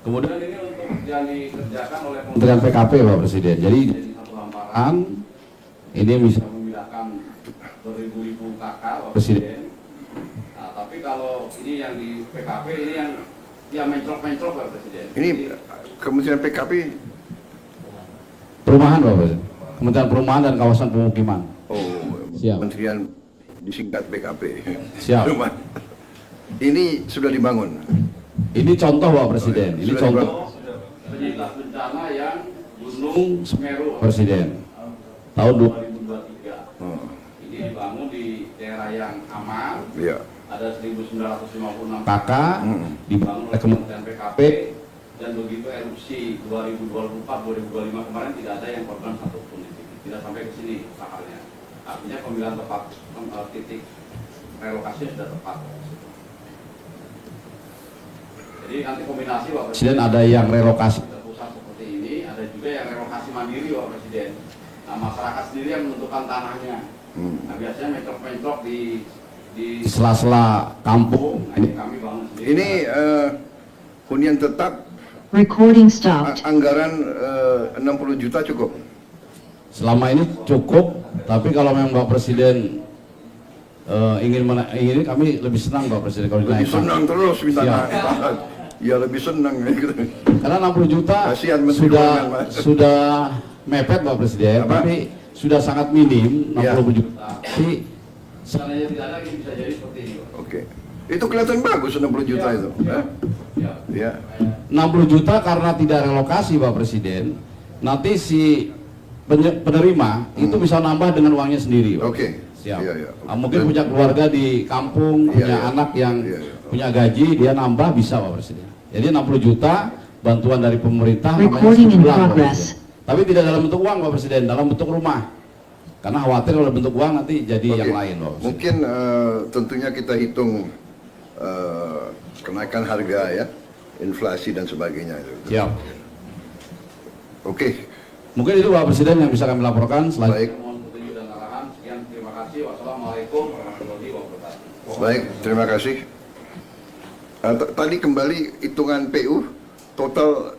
Kemudian ini untuk yang dikerjakan oleh Kementerian PKP Pak Presiden. Jadi satu hamparan ini bisa memindahkan beribu-ribu KK Pak Presiden. Nah, tapi kalau ini yang di PKP ini yang mencrok-mencrok Pak Presiden. Ini Kementerian PKP. Perumahan Pak Presiden. Kementerian Perumahan dan Kawasan Pemukiman. Oh, Siap. Kementerian disingkat PKP. Siap. Rumah. Ini sudah dibangun. Ini contoh Pak Presiden. Ini Sudah contoh dibangun. penyintas bencana yang Gunung Semeru Pak Presiden. Tahun 2023. Oh, Ini dibangun di daerah yang aman. iya. Ada 1956 KK dibangun oleh Kementerian PKP, dan begitu erupsi 2024-2025 kemarin tidak ada yang korban satupun, tidak sampai ke sini sakarnya. Artinya pemilihan tepat titik relokasi sudah tepat. Jadi nanti kombinasi Pak Presiden, ada yang relokasi ke pusat seperti ini, ada juga yang relokasi mandiri Pak Presiden. Nah masyarakat sendiri yang menentukan tanahnya. Nah biasanya mentok-mentok di sela-sela kampung. Nah, ini kami bangun sendiri. Ini hunian tetap Recording stopped. anggaran 60 juta cukup. Selama ini cukup, tapi kalau memang Pak Presiden ingin kami lebih senang Pak Presiden kalau Lebih dinaikkan. senang terus minta Siap. naik. Ya lebih senang. Karena 60 juta Kasihan Menteri Keuangan, Mas. sudah mepet Pak Presiden, Apa? tapi sudah sangat minim 60 Ya. juta. Tapi seandainya tidak lagi bisa jadi seperti ini Pak. Oke. Itu kelihatan bagus 60 juta itu. Hah? Ya. Ya. 60 juta karena tidak relokasi Pak Presiden, nanti si penerima itu bisa nambah dengan uangnya sendiri Pak. Oke. Siap. Iya, iya. Mungkin Dan- punya keluarga di kampung, Iya, punya iya. anak yang Iya, iya. punya gaji, dia nambah bisa Pak Presiden. Jadi 60 juta bantuan dari pemerintah namanya Recording in sebulan, Pak progress. Presiden. Tapi tidak dalam bentuk uang Pak Presiden, dalam bentuk rumah. Karena khawatir kalau bentuk uang nanti jadi Oke. yang lain Pak Presiden. Mungkin tentunya kita hitung kenaikan harga ya, inflasi dan sebagainya itu. Siap. Oke. Mungkin itu Pak Presiden yang bisa kami laporkan. Baik. Mohon petunjuk dan arahan. Sekian, terima kasih. Wassalamualaikum warahmatullahi wabarakatuh. Baik, terima kasih. Tadi kembali hitungan PU total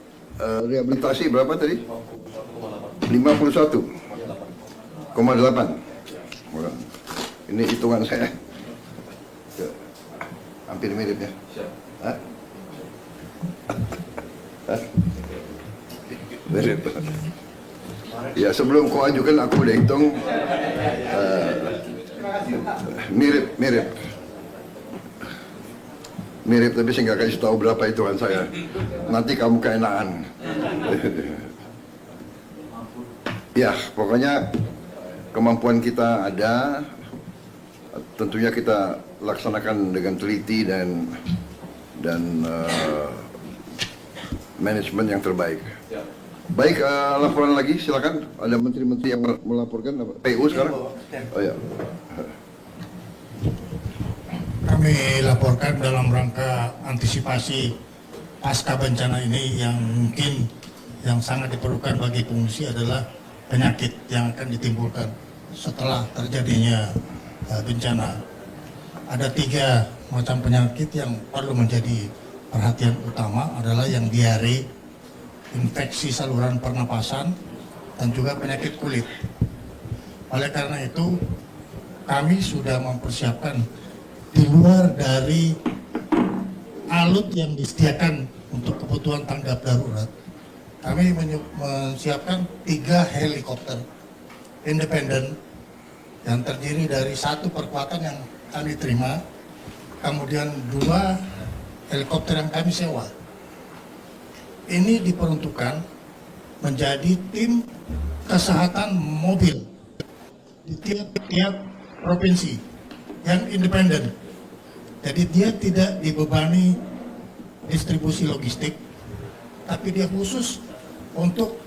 rehabilitasi berapa tadi? 51,8. Ini hitungan saya. Hampir mirip ya. Hah? Hah? Mirip. Ya sebelum kau ajukan aku udah hitung. Mirip. Mirip tapi saya nggak kasih tahu berapa hitungan saya. Nanti kamu keenaan. Ya, pokoknya kemampuan kita ada. Tentunya kita laksanakan dengan teliti dan manajemen yang terbaik. Baik, laporan lagi silakan. Ada menteri-menteri yang melaporkan apa? PU sekarang? Oh ya. Kami laporkan dalam rangka antisipasi pasca bencana ini yang mungkin yang sangat diperlukan bagi pengungsi adalah penyakit yang akan ditimbulkan setelah terjadinya bencana. Ada 3 macam penyakit yang perlu menjadi perhatian utama adalah yang diare, infeksi saluran pernapasan, dan juga penyakit kulit. Oleh karena itu, kami sudah mempersiapkan di luar dari alut yang disediakan untuk kebutuhan tanggap darurat. Kami menyiapkan 3 helikopter independen yang terdiri dari 1 perkuatan yang kami terima, kemudian 2 helikopter yang kami sewa. Ini diperuntukkan menjadi tim kesehatan mobil di tiap-tiap provinsi yang independen. Jadi dia tidak dibebani distribusi logistik, tapi dia khusus untuk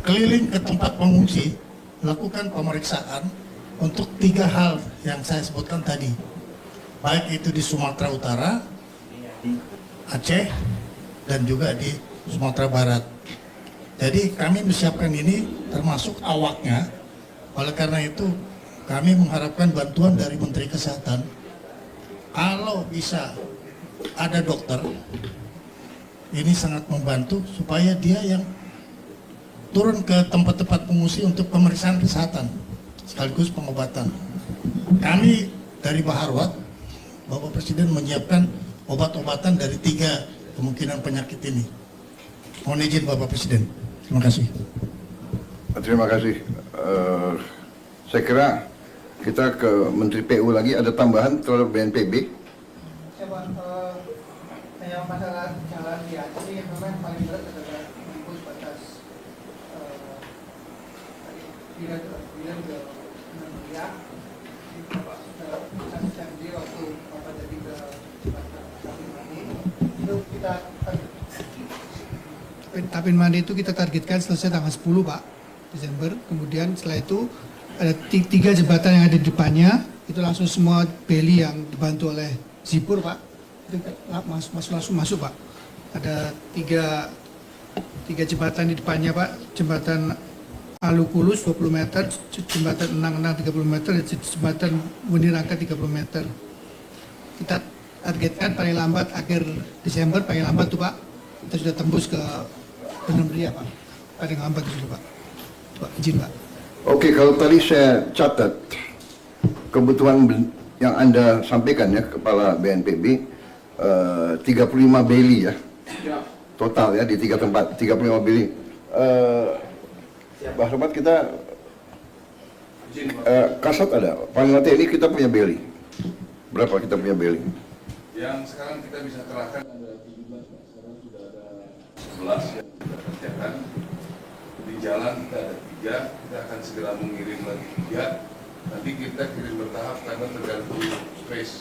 keliling ke tempat pengungsi, melakukan pemeriksaan untuk 3 hal yang saya sebutkan tadi. Baik itu di Sumatera Utara, Aceh, dan juga di Sumatera Barat. Jadi kami menyiapkan ini termasuk awaknya. Oleh karena itu kami mengharapkan bantuan dari Menteri Kesehatan. Kalau bisa ada dokter, ini sangat membantu supaya dia yang turun ke tempat-tempat pengungsi untuk pemeriksaan kesehatan sekaligus pengobatan. Kami dari Baharwat, Bapak Presiden menyiapkan obat-obatan dari 3 kemungkinan penyakit ini. Mohon izin Bapak Presiden. Terima kasih. Terima kasih. Saya kira kita ke Menteri PU lagi. Ada tambahan terhadap BNPB? Yang masalah jalan di Aceh yang memang paling berat adalah menembus batas bila ke 6 miliar. Bapak sudah janji waktu Bapak jadi ke Tapin Mandi itu kita Tapin Mandi itu kita targetkan selesai tanggal 10 Pak Desember. Kemudian setelah itu ada 3 jembatan yang ada di depannya itu langsung semua beli yang dibantu oleh Zipur Pak itu langsung masuk Pak. Ada 3 jembatan di depannya Pak, jembatan Alukulus 20 meter, jembatan Enang-Enang 30 meter, dan jembatan Munirangka 30 meter. Kita targetkan paling lambat akhir Desember, paling lambat tuh Pak, kita sudah tembus ke Benam Ria Pak, paling lambat itu Pak. Pak izin Pak. Oke, kalau tadi saya catat kebutuhan yang Anda sampaikan ya, Kepala BNPB, 35 beli ya, total ya di 3 tempat, 35 beli. Pak Sobat, kita Kasat ada, Panglima TNI kita punya beli. Berapa kita punya beli? Yang sekarang kita bisa kerahkan ada 17, sekarang sudah ada 11 yang kita kerjakan. Di jalan kita ada 3, kita akan segera mengirim lagi 3. Nanti kita kirim bertahap karena tergantung space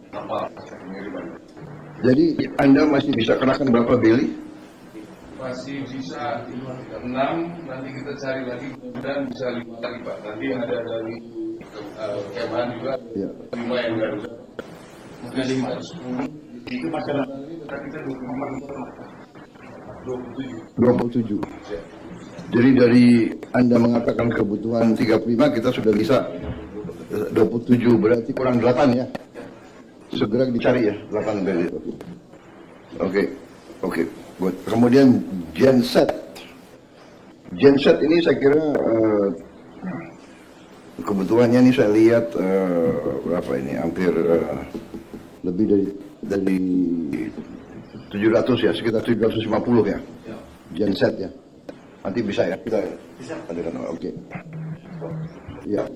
kapal pengiriman. Jadi Anda masih bisa kerahkan berapa beli? Masih bisa 6, nanti kita cari lagi dan bisa 5 lagi Pak. Nanti ada dari Kemhan juga, Ya. 5 yang Garuda. Mungkin 5 atau 10. Itu masalah kita 27. Jadi dari Anda mengatakan kebutuhan 35, kita sudah bisa 27, berarti kurang 8 ya. Segera dicari ya, 8 beli. Oke. Good. Kemudian genset. Genset ini saya kira kebutuhannya ini saya lihat berapa ini, hampir lebih dari 700 ya, sekitar 750 ya. Genset ya. Nanti bisa ya kita adakan. Oke. Ya.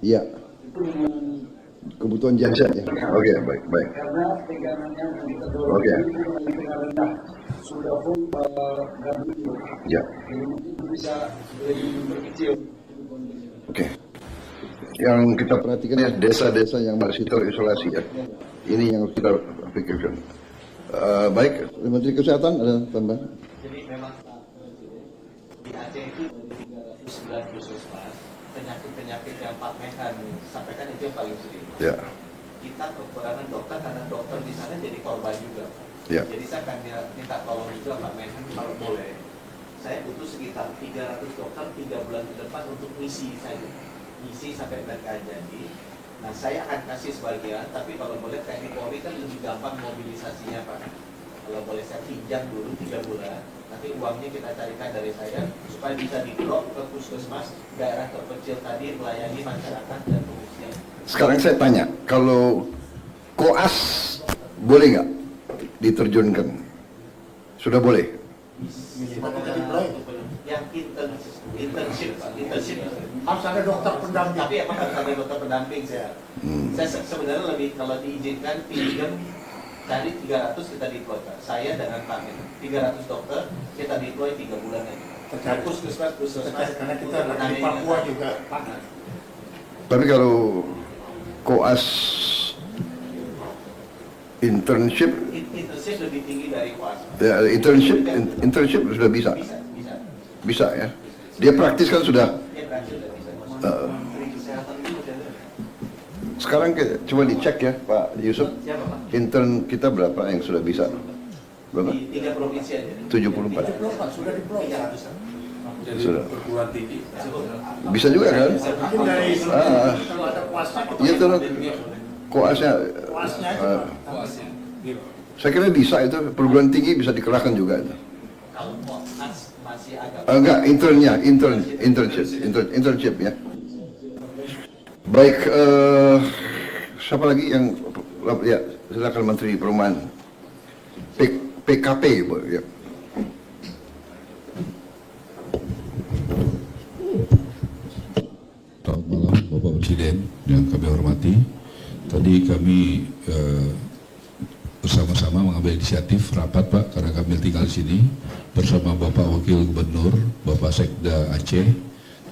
Iya. Kebutuhan genset ya. Oke, baik. Oke. Ya. Oke. Yang kita perhatikan ya desa-desa yang masih terisolasi ya. Ini yang harus kita pikirkan. Baik, Menteri Kesehatan ada tambahan? Jadi memang di Aceh itu 309 puskesmas, penyakit-penyakit yang Pak Menhan sampaikan itu yang paling sering. Ya. Kita kekurangan dokter karena dokter di sana jadi korban juga. Ya. Jadi saya akan minta tolong juga Pak Menhan kalau boleh. Saya butuh sekitar 300 dokter 3 bulan ke depan untuk misi saja. Misi sampai mereka jadi. Nah, saya akan kasih sebagian, tapi kalau boleh TNI Polri kan lebih gampang mobilisasinya Pak. Kalau boleh saya pinjam dulu 3 bulan, nanti uangnya kita carikan dari saya supaya bisa di-drop ke puskesmas daerah terpencil tadi melayani masyarakat dan pengungsian. Sekarang saya tanya, kalau koas boleh nggak diterjunkan? Sudah boleh? Yang internship Pak, internship. Harus ada dokter pendamping. Tapi emang harus ada dokter pendamping saya. Saya sebenarnya lebih kalau diizinkan pinjam dari 300 kita deploy Pak. Saya dengan Pak Men. 300 dokter kita deploy 3 bulan aja. Puskesmas Karena kita di Papua juga panas. Tapi kalau koas internship lebih tinggi dari kuasa. ya, internship sudah bisa. Bisa ya. Dia praktis kan sudah. Sekarang coba dicek ya Pak Yusuf. Intern kita berapa yang sudah bisa? Berapa? Di 3 provinsi aja. 74. Sudah diplomat. 300-an. Sudah. perguruan tinggi. Bisa juga kan? Mungkin dari kalau ada kuasa kita Iya tuh koasnya. kuasnya aja. Saya kira bisa itu, perguruan tinggi bisa dikerahkan juga itu. Kalau masih agak Enggak, internship ya. Baik, siapa lagi yang ya, silakan Menteri Perumahan. PKP Bu, ya. Selamat malam Bapak Presiden yang kami hormati. Tadi kami bersama-sama mengambil inisiatif rapat Pak, karena kami tinggal di sini bersama Bapak Wakil Gubernur, Bapak Sekda Aceh,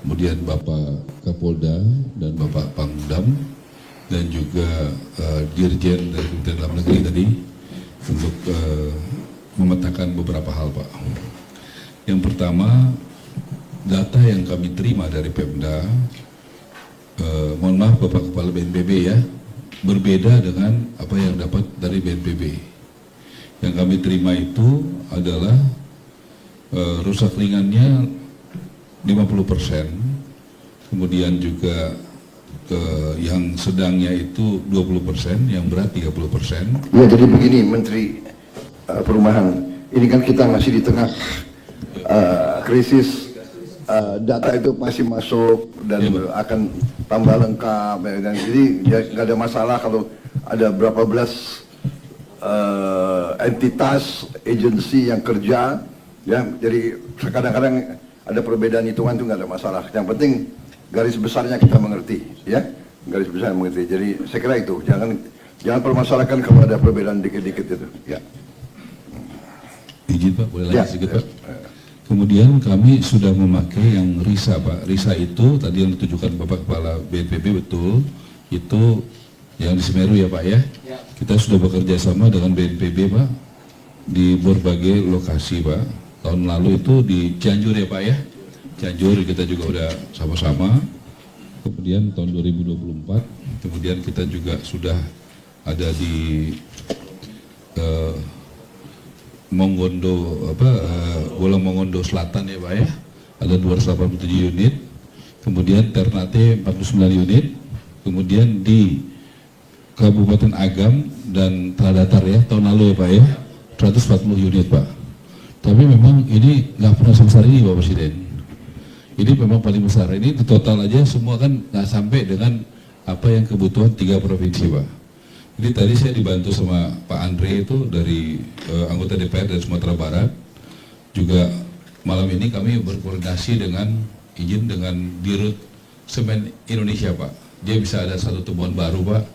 kemudian Bapak Kapolda dan Bapak Pangdam, dan juga Dirjen dari Kementerian Dalam Negeri tadi untuk memetakan beberapa hal Pak. Yang pertama, data yang kami terima dari Pemda, mohon maaf Bapak Kepala BNPB ya, berbeda dengan apa yang dapat dari BNPB. Yang kami terima itu adalah rusak ringannya 50%, kemudian juga yang sedangnya itu 20%, yang berat 30%. Ya jadi begini Menteri Perumahan, ini kan kita masih di tengah krisis data itu masih masuk dan akan tambah lengkap ya, dan jadi nggak ada masalah kalau ada berapa belas entitas agensi yang kerja ya, jadi kadang-kadang ada perbedaan hitungan itu nggak ada masalah, yang penting garis besarnya kita mengerti ya, garis besarnya mengerti. Jadi saya kira itu jangan permasalahkan kalau ada perbedaan dikit-dikit itu ya. Izin Pak, boleh Ya, lagi sedikit Pak. Kemudian kami sudah memakai yang RISA Pak. RISA itu tadi yang ditujukan Bapak Kepala BNPB betul, itu yang di Semeru ya Pak ya. Kita sudah bekerja sama dengan BNPB Pak di berbagai lokasi Pak. Tahun lalu itu di Cianjur ya Pak ya. Cianjur kita juga udah sama-sama. Kemudian tahun 2024, kemudian kita juga sudah ada di Mongondo Bolang Mongondo Selatan ya Pak ya, ada 287 unit, kemudian Ternate 49 unit, kemudian di Kabupaten Agam dan Tradatar ya tahun lalu ya Pak ya 140 unit Pak. Tapi memang ini nggak pernah sebesar ini Pak Presiden. Ini memang paling besar. Ini di total aja semua kan nggak sampai dengan apa yang kebutuhan 3 provinsi Pak. Jadi tadi saya dibantu sama Pak Andre itu dari anggota DPR dari Sumatera Barat. Juga malam ini kami berkoordinasi dengan Dirut Semen Indonesia Pak. Dia bisa ada satu temuan baru Pak.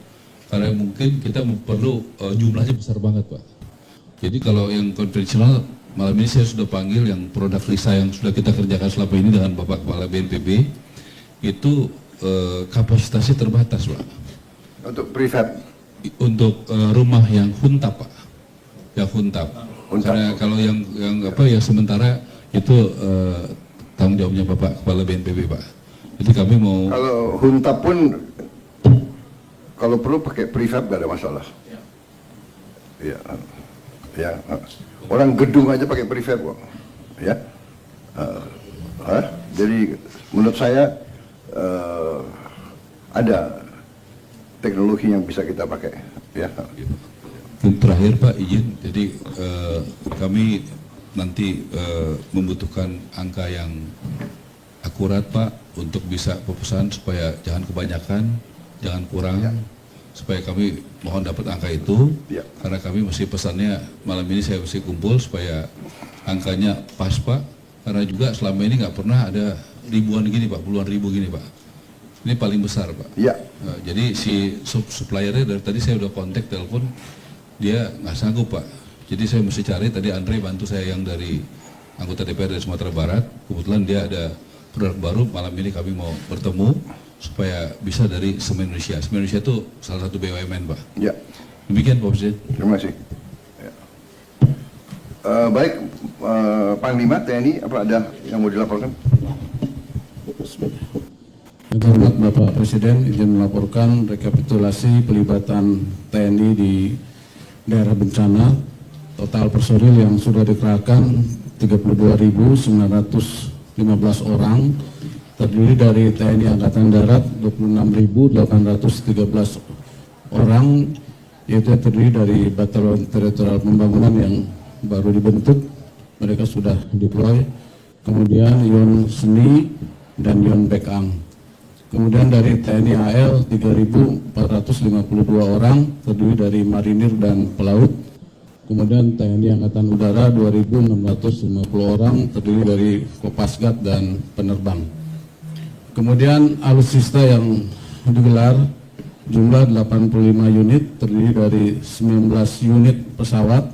Karena mungkin kita perlu jumlahnya besar banget Pak. Jadi kalau yang konvensional malam ini saya sudah panggil yang produk RISA yang sudah kita kerjakan selama ini dengan Bapak Kepala BNPB itu kapasitasnya terbatas Pak. Untuk prefab. Untuk rumah yang huntap Pak, yang huntap. Karena kalau yang sementara itu tanggung jawabnya Bapak Kepala BNPB Pak. Jadi kami mau. Kalau huntap pun kalau perlu pakai prefab gak ada masalah. Ya, ya. Orang gedung aja pakai prefab kok, ya. Jadi menurut saya ada teknologi yang bisa kita pakai ya. Terakhir Pak izin, jadi kami nanti membutuhkan angka yang akurat Pak untuk bisa pepesan supaya jangan kebanyakan, jangan kurang ya. Supaya kami mohon dapat angka itu ya. Karena kami mesti pesannya malam ini saya mesti kumpul supaya angkanya pas Pak, karena juga selama ini nggak pernah ada ribuan gini Pak, puluhan ribu gini Pak. Ini paling besar Pak. Ya. Nah, jadi si suppliernya dari tadi saya udah kontak telepon, dia nggak sanggup Pak. Jadi saya mesti cari, tadi Andre bantu saya yang dari anggota DPR dari Sumatera Barat. Kebetulan dia ada produk baru, malam ini kami mau bertemu supaya bisa dari Semen Indonesia. Semen Indonesia itu salah satu BUMN Pak. Ya. Demikian Pak Presiden. Terima kasih. Ya. Baik, Panglima TNI apa ada yang mau dilaporkan? Yang hormat Bapak Presiden, izin melaporkan rekapitulasi pelibatan TNI di daerah bencana. Total personil yang sudah dikerahkan 32.915 orang, terdiri dari TNI Angkatan Darat 26.813 orang, yaitu terdiri dari Batalion Teritorial Pembangunan yang baru dibentuk, mereka sudah deploy, kemudian Yon Seni dan Yon Bekang. Kemudian dari TNI AL 3.452 orang, terdiri dari marinir dan pelaut. Kemudian TNI Angkatan Udara 2.650 orang, terdiri dari Kopasgat dan penerbang. Kemudian alutsista yang digelar jumlah 85 unit, terdiri dari 19 unit pesawat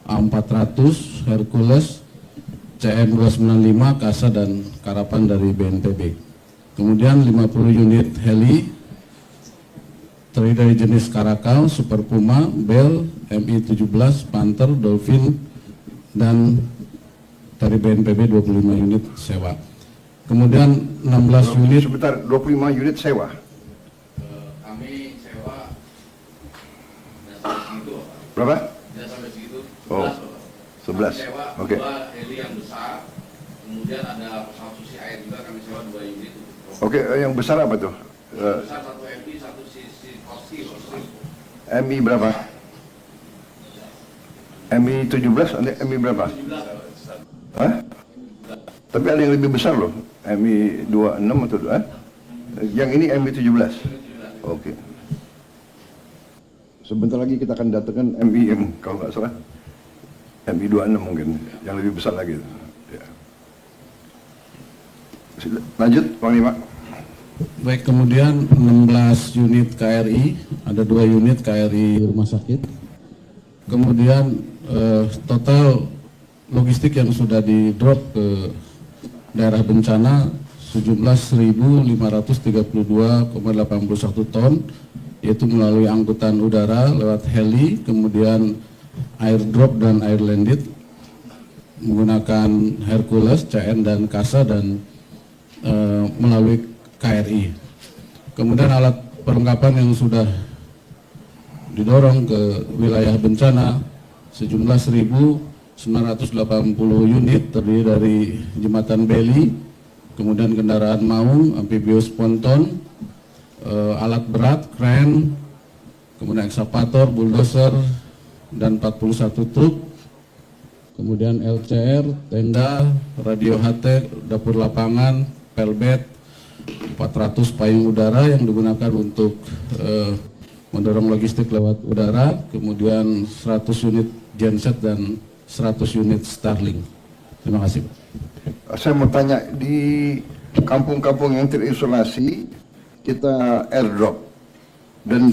A400, Hercules, CN295, Kasa dan Karapan dari BNPB. Kemudian 50 unit heli terdiri dari jenis Karakal, Super Puma, Bell, Mi-17, Panther, Dolphin, dan dari BNPB 25 unit sewa. Kemudian 16 unit. Sebentar, 25 unit sewa. Kami sewa Berapa? tidak sampai segitu. Oh, 11. Sewa Oke. 2 heli yang besar, kemudian ada pesawat susi air juga kami sewa 2 unit. Oke, yang besar apa tuh? Besar 1 MI, 1 Kosti. MI berapa? MI 17, MI berapa? Hah? Tapi ada yang lebih besar loh, MI 26 atau yang ini MI 17. Oke. Sebentar lagi kita akan datangkan MI kalau nggak salah MI 26 mungkin, yang lebih besar lagi. Ya. Lanjut, Panglima. Baik, kemudian 16 unit KRI, ada 2 unit KRI rumah sakit. Kemudian total logistik yang sudah di drop ke daerah bencana sejumlah 1.532,81 ton, yaitu melalui angkutan udara lewat heli, kemudian airdrop dan airlanded menggunakan Hercules, CN dan KASA, dan melalui KRI. Kemudian alat perlengkapan yang sudah didorong ke wilayah bencana sejumlah 1.980 unit, terdiri dari jembatan beli, kemudian kendaraan maung, amfibius ponton, alat berat, kren, kemudian ekskavator, bulldozer, dan 41 truk, kemudian LCR, tenda, radio HT, dapur lapangan, pelbet, 400 payung udara yang digunakan untuk mendorong logistik lewat udara, kemudian 100 unit genset dan 100 unit Starlink. Terima kasih. Saya mau tanya, di kampung-kampung yang terisolasi kita airdrop, dan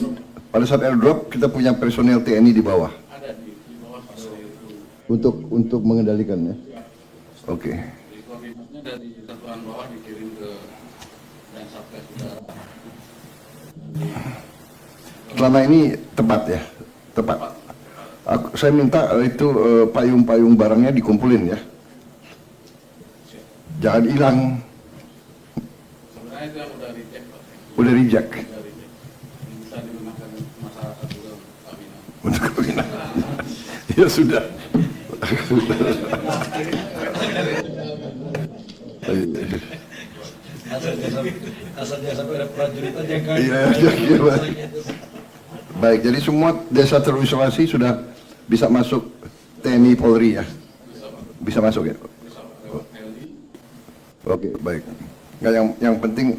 pada saat airdrop kita punya personel TNI di bawah. Ada di bawah untuk mengendalikannya. Oke. koordinatnya dari satuan bawah dikirim ke dan Satgas Udara. Selama ini tepat ya, tepat. Saya minta itu payung-payung barangnya dikumpulin ya, jangan hilang. Sebenarnya itu yang udah dicek, Pak. Udah reject. Bisa digunakan masyarakat juga Untuk kawinan. Ya sudah. Asal dia sampai ada prajurit aja kan. Iya, iya. Baik, jadi semua desa terisolasi sudah bisa masuk TNI Polri ya? Bisa masuk ya? Oke, baik. Nggak, yang penting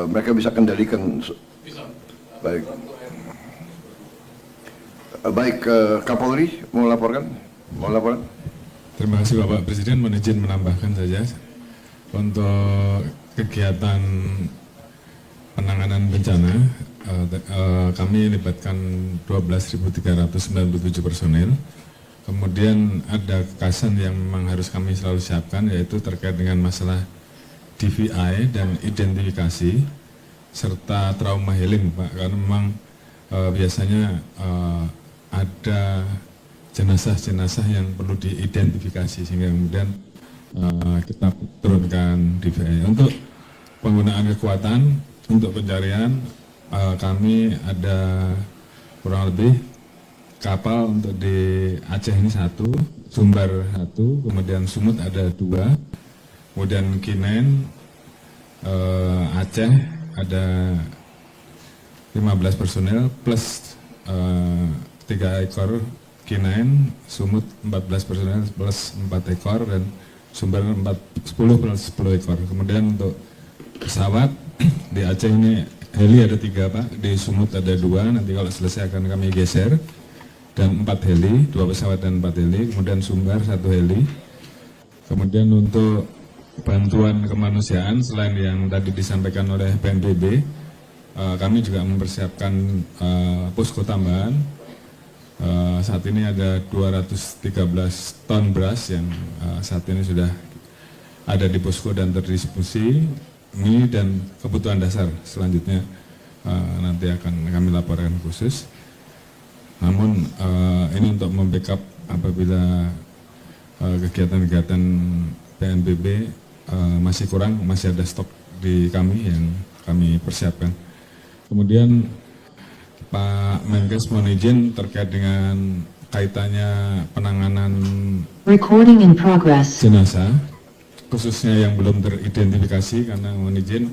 mereka bisa kendalikan. Baik. Baik, Kapolri mau laporkan? Mau laporan? Terima kasih Bapak Presiden, mohon izin menambahkan saja untuk kegiatan penanganan bencana kami libatkan 12.397 personil. Kemudian ada kekasan yang memang harus kami selalu siapkan, yaitu terkait dengan masalah DVI dan identifikasi serta trauma healing, Pak, karena memang biasanya ada jenazah-jenazah yang perlu diidentifikasi sehingga kemudian kita turunkan DVI. Untuk penggunaan kekuatan untuk pencarian kami ada kurang lebih kapal untuk di Aceh ini 1, Sumbar 1, kemudian Sumut ada 2, kemudian Kinen Aceh ada 15 personel plus 3 ekor K9, Sumut 14 personel plus 4 ekor, dan Sumber 10 plus 10 ekor. Kemudian untuk pesawat di Aceh ini heli ada 3 Pak, di Sumut ada 2, nanti kalau selesai akan kami geser, dan 4 heli, 2 pesawat dan 4 heli, kemudian Sumbar 1 heli. Kemudian untuk bantuan kemanusiaan selain yang tadi disampaikan oleh BNPB, kami juga mempersiapkan posko tambahan. Saat ini ada 213 ton beras yang saat ini sudah ada di posko dan terdistribusi. Ini dan kebutuhan dasar selanjutnya nanti akan kami laporkan khusus. Namun ini untuk membackup apabila kegiatan-kegiatan PNBB masih kurang, masih ada stok di kami yang kami persiapkan. Kemudian Pak Menkes mohon izin terkait dengan kaitannya penanganan Recording in progress. jenazah, khususnya yang belum teridentifikasi, karena mohon izin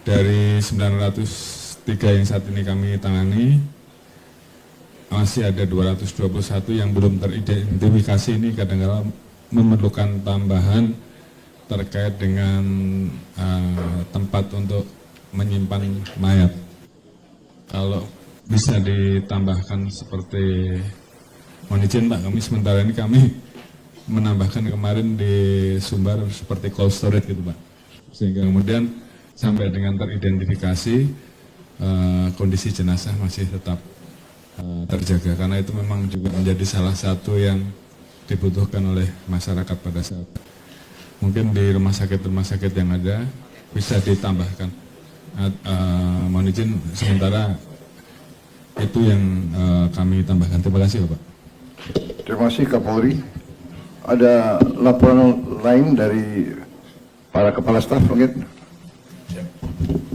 dari 903 yang saat ini kami tangani, masih ada 221 yang belum teridentifikasi. Ini kadang-kadang memerlukan tambahan terkait dengan tempat untuk menyimpan mayat. Kalau bisa ditambahkan seperti, mohon izin Pak, kami sementara ini kami menambahkan kemarin di Sumbar seperti cold storage gitu Pak, sehingga kemudian sampai dengan teridentifikasi kondisi jenazah masih tetap terjaga, karena itu memang juga menjadi salah satu yang dibutuhkan oleh masyarakat pada saat mungkin di rumah sakit yang ada bisa ditambahkan. Mohon izin sementara itu yang kami tambahkan. Terima kasih Bapak. Terima kasih Kapolri. Ada laporan lain dari para kepala staf mungkin?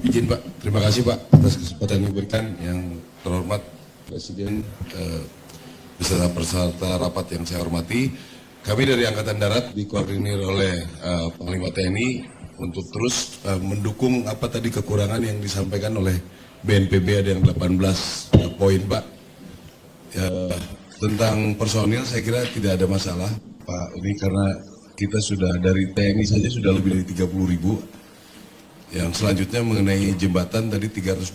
Izin Pak, terima kasih Pak atas kesempatan yang diberikan. Yang terhormat Presiden beserta peserta rapat yang saya hormati. Kami dari Angkatan Darat dikoordinir oleh Panglima TNI untuk terus mendukung apa tadi kekurangan yang disampaikan oleh BNPB, ada yang 18 poin Pak. Tentang personil saya kira tidak ada masalah Pak, ini karena kita sudah dari TNI saja sudah lebih dari 30.000. Yang selanjutnya mengenai jembatan tadi 318,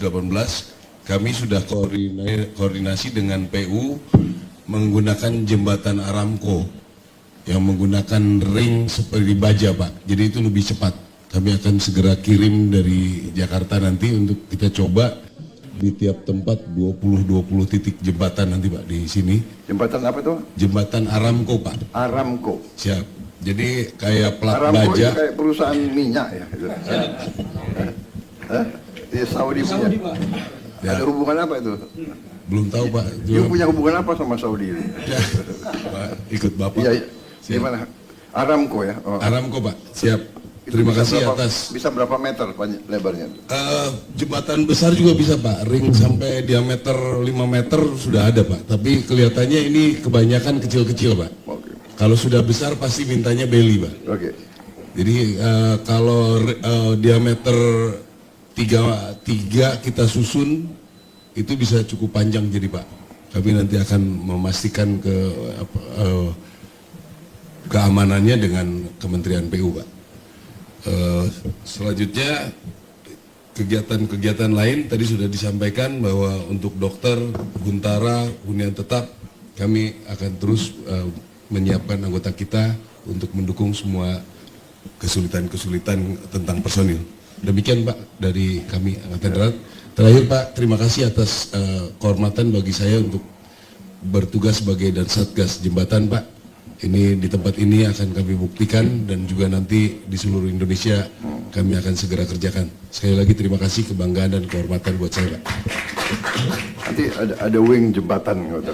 kami sudah koordinasi dengan PU menggunakan jembatan Aramco yang menggunakan ring seperti baja Pak, jadi itu lebih cepat. Kami akan segera kirim dari Jakarta nanti untuk kita coba di tiap tempat 20 titik jembatan nanti Pak di sini. Jembatan apa tuh? Jembatan Aramco Pak. Aramco. Siap. Jadi kayak plat Aramco baja. itu kayak perusahaan minyak ya. Di Saudi punya. Ya. Ada hubungan apa itu? Belum tahu Pak. You punya hubungan apa sama Saudi? Ya, Pak, ikut Bapak. Iya. Gimana? Aramco ya. Oh. Aramco Pak. Siap. Terima kasih atas. Bisa berapa meter lebarnya? Jembatan besar juga bisa Pak, ring sampai diameter 5 meter sudah ada Pak. Tapi kelihatannya ini kebanyakan kecil-kecil Pak. Oke. Kalau sudah besar pasti mintanya beli Pak. Oke. Jadi kalau diameter 3 kita susun itu bisa cukup panjang jadi Pak. Kami nanti akan memastikan keamanannya dengan Kementerian PU Pak. Selanjutnya kegiatan-kegiatan lain tadi sudah disampaikan bahwa untuk dokter, huntara, hunian tetap kami akan terus menyiapkan anggota kita untuk mendukung semua kesulitan-kesulitan tentang personil. Demikian Pak dari kami Angkatan Darat. Terakhir Pak, terima kasih atas kehormatan bagi saya untuk bertugas sebagai Dansatgas Jembatan Pak. Ini di tempat ini akan kami buktikan dan juga nanti di seluruh Indonesia kami akan segera kerjakan. Sekali lagi terima kasih, kebanggaan dan kehormatan buat saya Pak. Nanti ada wing jembatan.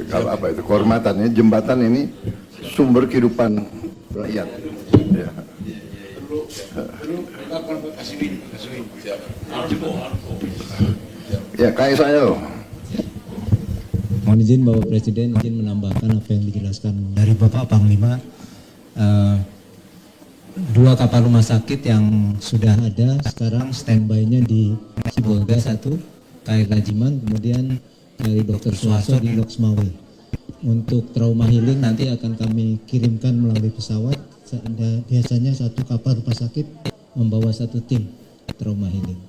Kalau apa itu kehormatannya, jembatan ini sumber kehidupan rakyat. Ya. Ya kayak saya loh. Mohon izin Bapak Presiden, izin menambahkan apa yang dijelaskan dari Bapak Panglima. 2 kapal rumah sakit yang sudah ada sekarang standby-nya di Sibolga 1, KRI Rajiman, kemudian dari Dr. Suharto di Loksmawe. Untuk trauma healing nanti akan kami kirimkan melalui pesawat. Biasanya 1 kapal rumah sakit membawa 1 tim trauma healing.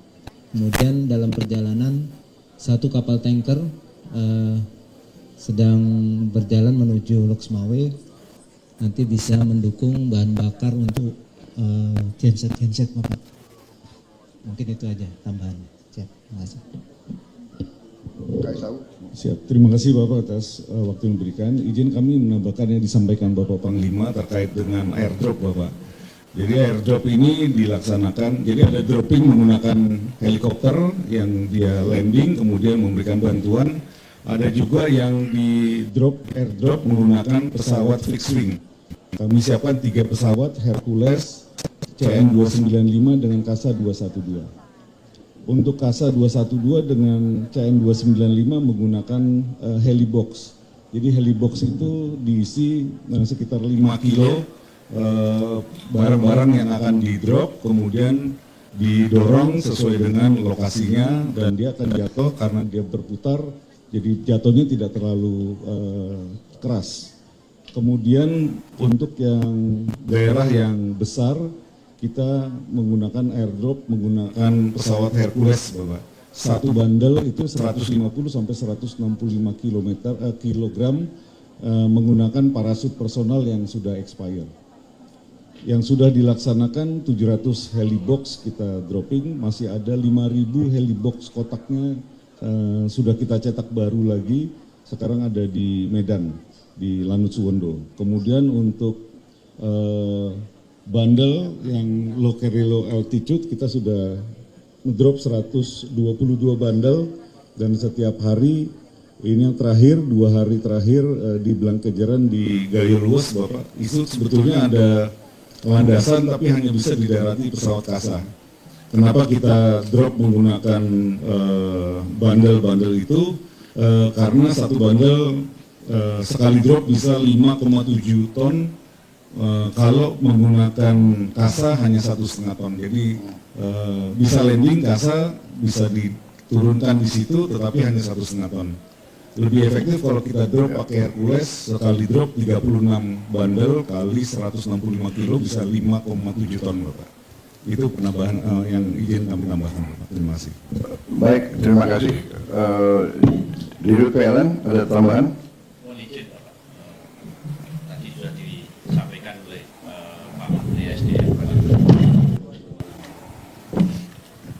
Kemudian dalam perjalanan 1 kapal tanker sedang berjalan menuju Loksmawe, nanti bisa mendukung bahan bakar untuk genset Bapak. Mungkin itu aja tambahannya. Siap, terima kasih. Siap, terima kasih Bapak atas waktu yang diberikan. Izin kami menambahkan yang disampaikan Bapak Panglima terkait dengan airdrop Bapak. Jadi airdrop ini dilaksanakan, jadi ada dropping menggunakan helikopter yang dia landing kemudian memberikan bantuan. Ada juga yang di airdrop menggunakan pesawat fixed wing. Kami siapkan 3 pesawat Hercules CN-295 dengan KASA 212. Untuk KASA 212 dengan CN-295 menggunakan helibox. Jadi helibox itu diisi sekitar 5 kilo barang-barang yang akan di drop, kemudian didorong sesuai dengan lokasinya dan dia akan jatuh karena dia berputar. Jadi jatuhnya tidak terlalu keras. Kemudian untuk yang daerah yang besar, kita menggunakan airdrop, menggunakan pesawat Hercules, Bapak. Satu bandel itu 150 sampai 165 kilogram menggunakan parasut personal yang sudah expire. Yang sudah dilaksanakan 700 helibox kita dropping, masih ada 5.000 helibox kotaknya sudah kita cetak baru lagi, sekarang ada di Medan, di Lanut Suwondo. Kemudian untuk bandel yang low carry low altitude kita sudah ngedrop 122 bandel, dan setiap hari ini yang terakhir 2 hari terakhir di Blangkejeran di Gayo Luas, Bapak, itu sebetulnya ada landasan tapi hanya bisa didarati pesawat kasa. Kenapa kita drop menggunakan bandel-bandel itu? Karena satu bandel sekali drop bisa 5,7 ton. Kalau menggunakan kasa hanya 1,5 ton. Jadi bisa landing kasa, bisa diturunkan di situ, tetapi hanya 1,5 ton. Lebih efektif kalau kita drop pakai Hercules, sekali drop 36 bandel kali 165 kilo bisa 5,7 ton, Bapak. Itu penambahan yang izin kami tambahkan, Bapak. Terima kasih. Baik, terima kasih. Di PLN ada tambahan? Mohon izin, Bapak. Tadi sudah disampaikan oleh Pak Menteri SDM.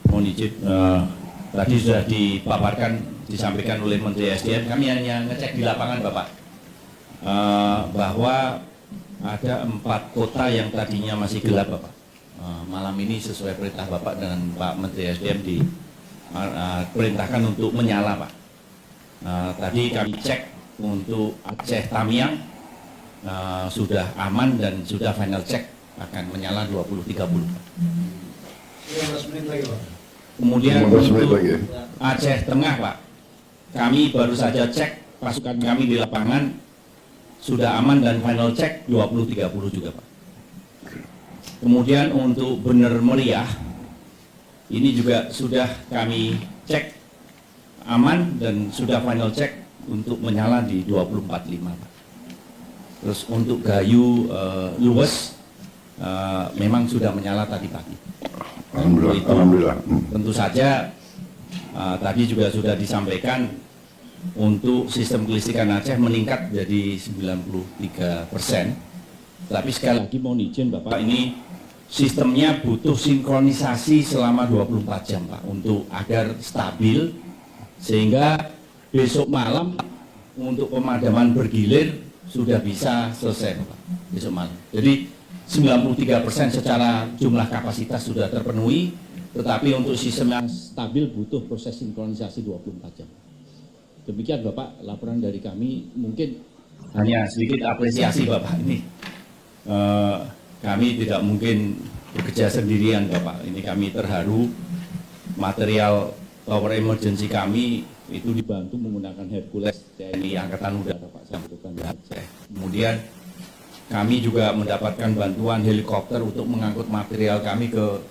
Mohon izin, tadi sudah disampaikan oleh Menteri SDM. Kami hanya ngecek di lapangan, Bapak, bahwa ada 4 kota yang tadinya masih gelap, Bapak. Malam ini sesuai perintah Bapak dengan Pak Menteri SDM diperintahkan untuk menyala, Pak. Tadi kami cek untuk Aceh Tamiang sudah aman dan sudah final check akan menyala 20.30. 15 menit lagi, Pak. Kemudian untuk Aceh Tengah, Pak, kami baru saja cek pasukan kami di lapangan sudah aman dan final check 20.30 juga, Pak. Kemudian untuk Bener Meriah ini juga sudah kami cek aman dan sudah final check untuk menyala di 24.5, Pak. Terus untuk Gayo Luwes memang sudah menyala tadi pagi. Alhamdulillah. Tentu saja tadi juga sudah disampaikan untuk sistem kelistrikan Aceh meningkat jadi 93%. Tapi sekali lagi mohon izin Bapak, ini sistemnya butuh sinkronisasi selama 24 jam, Pak, untuk agar stabil sehingga besok malam untuk pemadaman bergilir sudah bisa selesai, Pak, besok malam. Jadi 93% secara jumlah kapasitas sudah terpenuhi, tetapi untuk sistem yang stabil butuh proses sinkronisasi 24 jam. Demikian Bapak laporan dari kami. Mungkin hanya sedikit apresiasi Bapak ini. Kami tidak mungkin bekerja sendirian, Bapak. Ini kami terharu. Material tower emergency kami itu dibantu menggunakan Hercules TNI Angkatan Udara, Pak. Kemudian kami juga mendapatkan bantuan helikopter untuk mengangkut material kami ke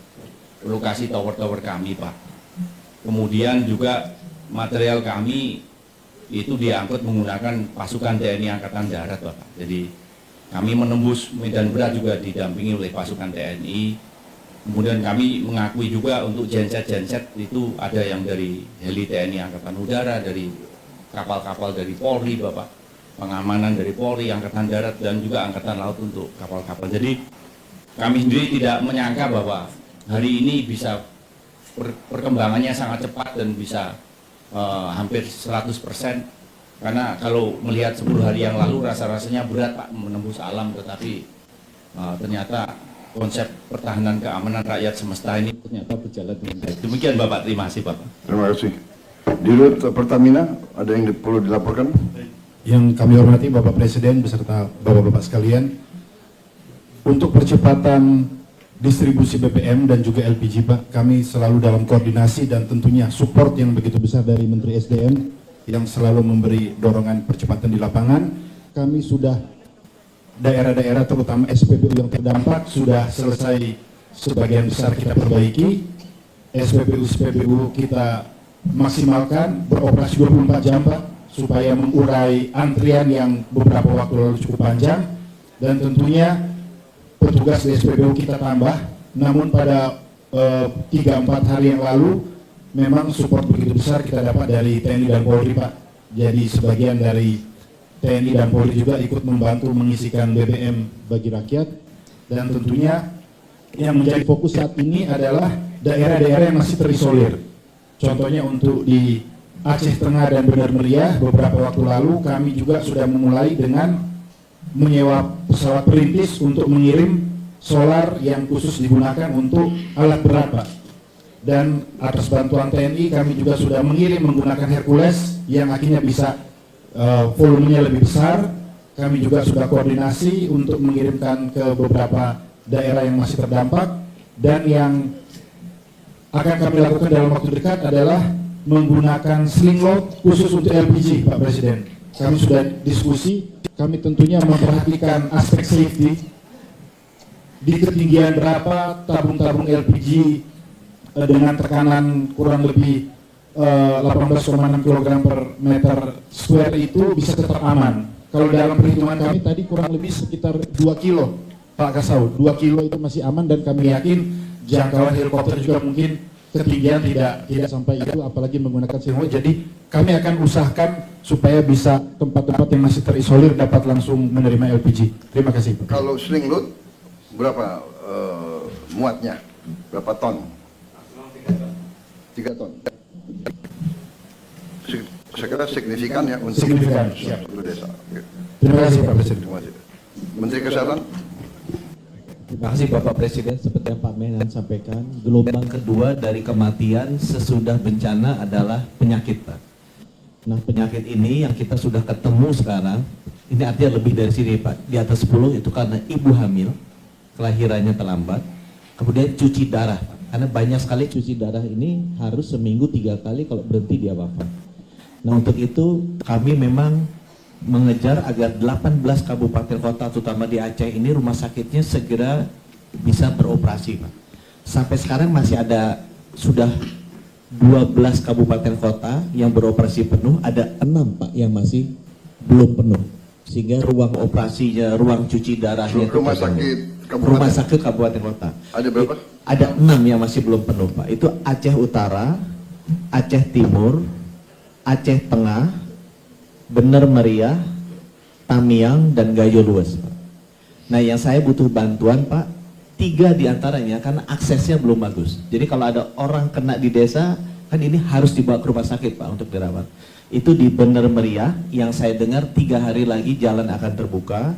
lokasi tower-tower kami, Pak. Kemudian juga material kami itu diangkut menggunakan pasukan TNI Angkatan Darat, Bapak. Jadi kami menembus medan berat juga didampingi oleh pasukan TNI. Kemudian kami mengakui juga untuk genset-genset itu ada yang dari heli TNI Angkatan Udara, dari kapal-kapal dari Polri, Bapak. Pengamanan dari Polri, Angkatan Darat, dan juga Angkatan Laut untuk kapal-kapal. Jadi kami sendiri tidak menyangka bahwa hari ini bisa perkembangannya sangat cepat dan bisa hampir 100%. Karena kalau melihat 10 hari yang lalu rasa-rasanya berat, Pak, menembus alam, tetapi ternyata konsep pertahanan keamanan rakyat semesta ini ternyata berjalan dengan baik. Demikian Bapak, terima kasih Bapak. Terima kasih. Di Rut Pertamina ada yang perlu dilaporkan? Yang kami hormati Bapak Presiden beserta Bapak-Bapak sekalian, untuk percepatan distribusi BBM dan juga LPG, Pak, kami selalu dalam koordinasi dan tentunya support yang begitu besar dari Menteri SDM yang selalu memberi dorongan percepatan di lapangan. Kami sudah daerah-daerah terutama SPBU yang terdampak sudah selesai sebagian besar kita perbaiki. SPBU kita maksimalkan beroperasi 24 jam, Pak. supaya mengurai antrian yang beberapa waktu lalu cukup panjang, dan tentunya petugas di SPBU kita tambah. Namun pada 3-4 hari yang lalu memang support begitu besar kita dapat dari TNI dan Polri, Pak. Jadi sebagian dari TNI dan Polri juga ikut membantu mengisikan BBM bagi rakyat, dan tentunya yang menjadi fokus saat ini adalah daerah-daerah yang masih terisolir. Contohnya untuk di Aceh Tengah dan Bener Meriah, beberapa waktu lalu kami juga sudah memulai dengan menyewa pesawat perintis untuk mengirim solar yang khusus digunakan untuk alat berat, Pak. Dan atas bantuan TNI kami juga sudah mengirim menggunakan Hercules yang akhirnya bisa volumenya lebih besar. Kami juga sudah koordinasi untuk mengirimkan ke beberapa daerah yang masih terdampak, dan yang akan kami lakukan dalam waktu dekat adalah menggunakan sling load khusus untuk LPG, Pak Presiden. Kami sudah diskusi, kami tentunya memperhatikan aspek safety, di ketinggian berapa tabung-tabung LPG dengan tekanan kurang lebih 18,6 kg per meter square itu bisa tetap aman. Kalau dalam perhitungan kami tadi kurang lebih sekitar 2 kilo, Pak Kasau, 2 kilo itu masih aman, dan kami yakin jangkauan helikopter juga mungkin ketinggian tidak sampai itu, apalagi menggunakan sling. Jadi kami akan usahakan supaya bisa tempat-tempat yang masih terisolir dapat langsung menerima LPG. Terima kasih. Kalau sling load berapa muatnya? Berapa ton? 3 ton. Saya kira signifikan ya untuk satu desa. Terima kasih Pak Presiden. Terima kasih. Menteri Kesehatan. Terima kasih Bapak Presiden. Seperti yang Pak Menan sampaikan, gelombang kedua dari kematian sesudah bencana adalah penyakit, Pak. Nah, penyakit ini yang kita sudah ketemu sekarang, ini artinya lebih dari sini, Pak. Di atas 10 itu karena ibu hamil, kelahirannya terlambat, kemudian cuci darah, Pak. Karena banyak sekali cuci darah ini harus seminggu 3 kali, kalau berhenti dia wafat. Nah, untuk itu kami memang mengejar agar 18 kabupaten kota, terutama di Aceh ini, rumah sakitnya segera bisa beroperasi, Pak. Sampai sekarang masih ada sudah 12 kabupaten kota yang beroperasi penuh, ada 6, Pak, yang masih belum penuh. Sehingga ruang operasinya, ruang cuci darahnya rumah sakit kabupaten kota. Ada berapa? Ada 6 yang masih belum penuh, Pak. Itu Aceh Utara, Aceh Timur, Aceh Tengah, Bener Meriah, Tamiang, dan Gayo Luas, Pak. Nah, yang saya butuh bantuan, Pak, 3 diantaranya karena aksesnya belum bagus. Jadi kalau ada orang kena di desa, kan ini harus dibawa ke rumah sakit, Pak, untuk dirawat. Itu di Bener Meriah, yang saya dengar 3 hari lagi jalan akan terbuka.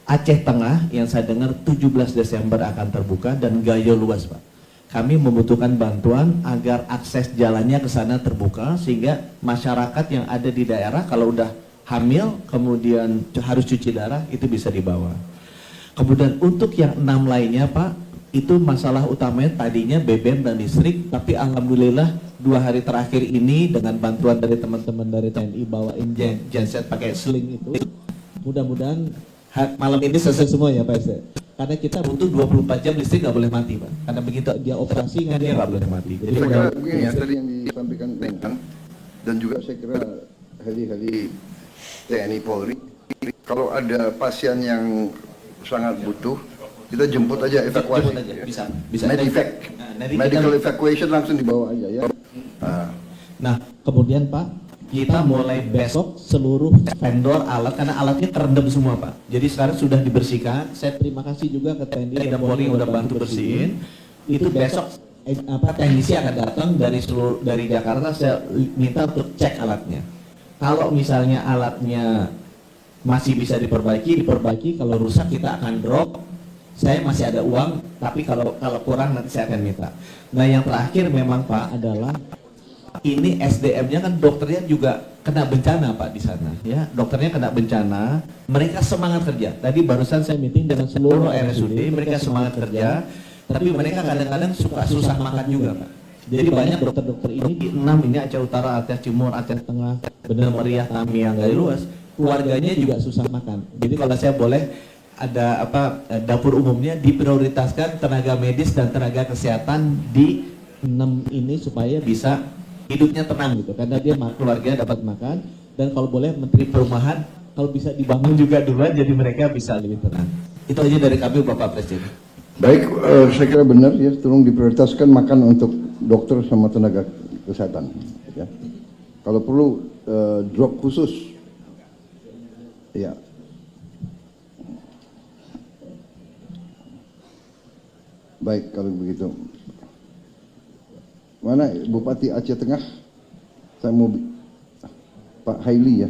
Aceh Tengah, yang saya dengar 17 Desember akan terbuka, dan Gayo Luas, Pak. Kami membutuhkan bantuan agar akses jalannya ke sana terbuka, sehingga masyarakat yang ada di daerah kalau udah hamil kemudian harus cuci darah itu bisa dibawa. Kemudian untuk yang 6 lainnya, Pak, itu masalah utamanya tadinya BBM dan listrik, tapi alhamdulillah 2 hari terakhir ini dengan bantuan dari teman-teman dari TNI bawain genset pakai sling itu, mudah-mudahan malam ini selesai semua ya, Pak Ese. Karena kita butuh 24 jam listrik, nggak boleh mati, Pak. Karena begitu dia operasi, dia nggak boleh mati. Jadi saya kira begini ya, tadi yang disampaikan Menhan, dan juga saya kira heli-heli TNI Polri, kalau ada pasien yang sangat butuh, kita jemput aja, evakuasi. Jemput aja, bisa. Medivac, medical evacuation langsung dibawa aja ya. Nah, kemudian Pak, kita mulai besok seluruh vendor alat, karena alatnya terendam semua, Pak. Jadi sekarang sudah dibersihkan. Saya terima kasih juga ke TNI dan Polri yang udah bantu bersihin. Itu besok teknisi akan datang dari Jakarta. Saya minta untuk cek alatnya. Kalau misalnya alatnya masih bisa diperbaiki. Kalau rusak kita akan drop. Saya masih ada uang, tapi kalau kurang nanti saya akan minta. Nah, yang terakhir memang, Pak, adalah ini SDM-nya kan dokternya juga kena bencana, Pak, di sana ya. Dokternya kena bencana, mereka semangat kerja. Tadi barusan saya meeting dengan seluruh RSUD, mereka semangat kerja, tapi mereka kadang-kadang suka susah makan juga, Pak. Jadi banyak dokter-dokter ini di 6 ini, Aceh Utara, Aceh Timur, Aceh Tengah, Bener Meriah, Tamiang, Gayo Luas, keluarganya juga susah makan. Jadi kalau saya boleh ada dapur umumnya diprioritaskan tenaga medis dan tenaga kesehatan di 6 ini supaya bisa hidupnya tenang gitu, karena dia keluarga dapat makan. dan kalau boleh Menteri Perumahan kalau bisa dibangun juga duluan jadi mereka bisa lebih tenang. Itu aja dari kami Bapak Presiden. Baik, saya kira benar ya, tolong diprioritaskan makan untuk dokter sama tenaga kesehatan. Ya. Kalau perlu drop khusus, ya. Baik kalau begitu. Mana Bupati Aceh Tengah? Saya mau Pak Haili ya.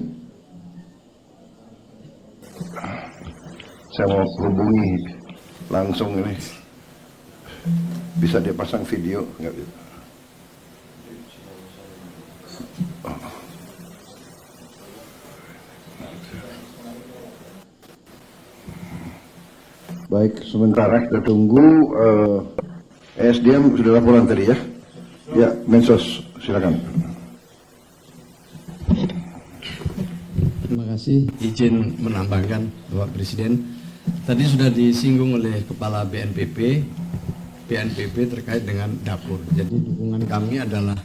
Saya mau hubungi langsung ini. Bisa dia pasang video nggak? Baik, sementara kita tunggu SDM sudah laporan tadi ya. Ya, Mensos, silakan. Terima kasih, izin menambahkan Bapak Presiden. Tadi sudah disinggung oleh Kepala BNPB terkait dengan dapur. Jadi dukungan kami adalah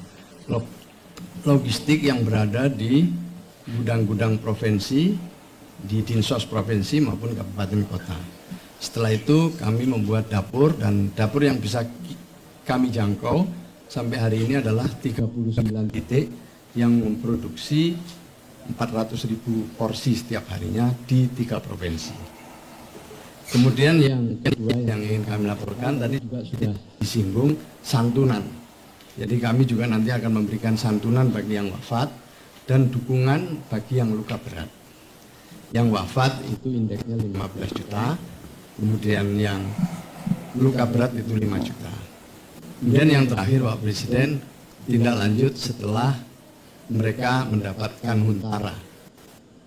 logistik yang berada di gudang-gudang provinsi, di Dinsos provinsi maupun kabupaten kota. Setelah itu kami membuat dapur, dan dapur yang bisa kami jangkau sampai hari ini adalah 39 titik yang memproduksi 400.000 porsi setiap harinya di 3 provinsi. Kemudian yang kedua yang ingin kami laporkan tadi juga sudah disinggung, santunan. Jadi kami juga nanti akan memberikan santunan bagi yang wafat dan dukungan bagi yang luka berat. Yang wafat itu indeksnya 15 juta, kemudian yang luka berat itu 5 juta. Kemudian yang terakhir Pak Presiden, tindak lanjut setelah mereka mendapatkan huntara,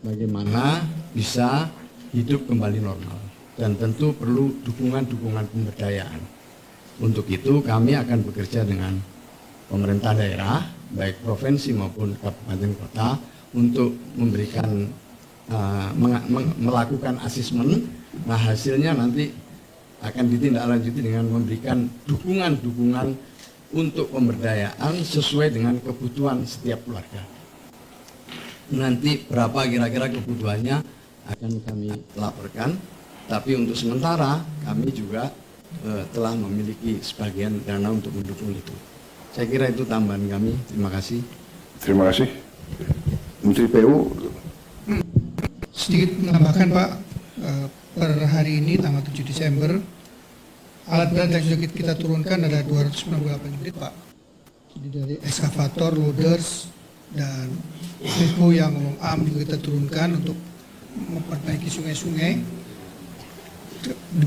bagaimana bisa hidup kembali normal, dan tentu perlu dukungan-dukungan pemberdayaan. Untuk itu kami akan bekerja dengan pemerintah daerah, baik provinsi maupun kabupaten kota, untuk memberikan melakukan asesmen. Nah, hasilnya nanti akan ditindaklanjuti dengan memberikan dukungan-dukungan untuk pemberdayaan sesuai dengan kebutuhan setiap keluarga. Nanti berapa kira-kira kebutuhannya akan kami laporkan, tapi untuk sementara kami juga telah memiliki sebagian dana untuk mendukung itu. Saya kira itu tambahan kami. Terima kasih. Terima kasih. Menteri PU. Sedikit menambahkan Pak, per hari ini tanggal 7 Desember alat berat yang sudah kita turunkan ada 298 unit Pak. Jadi dari ekskavator, loaders, dan backhoe yang am juga kita turunkan untuk memperbaiki sungai-sungai.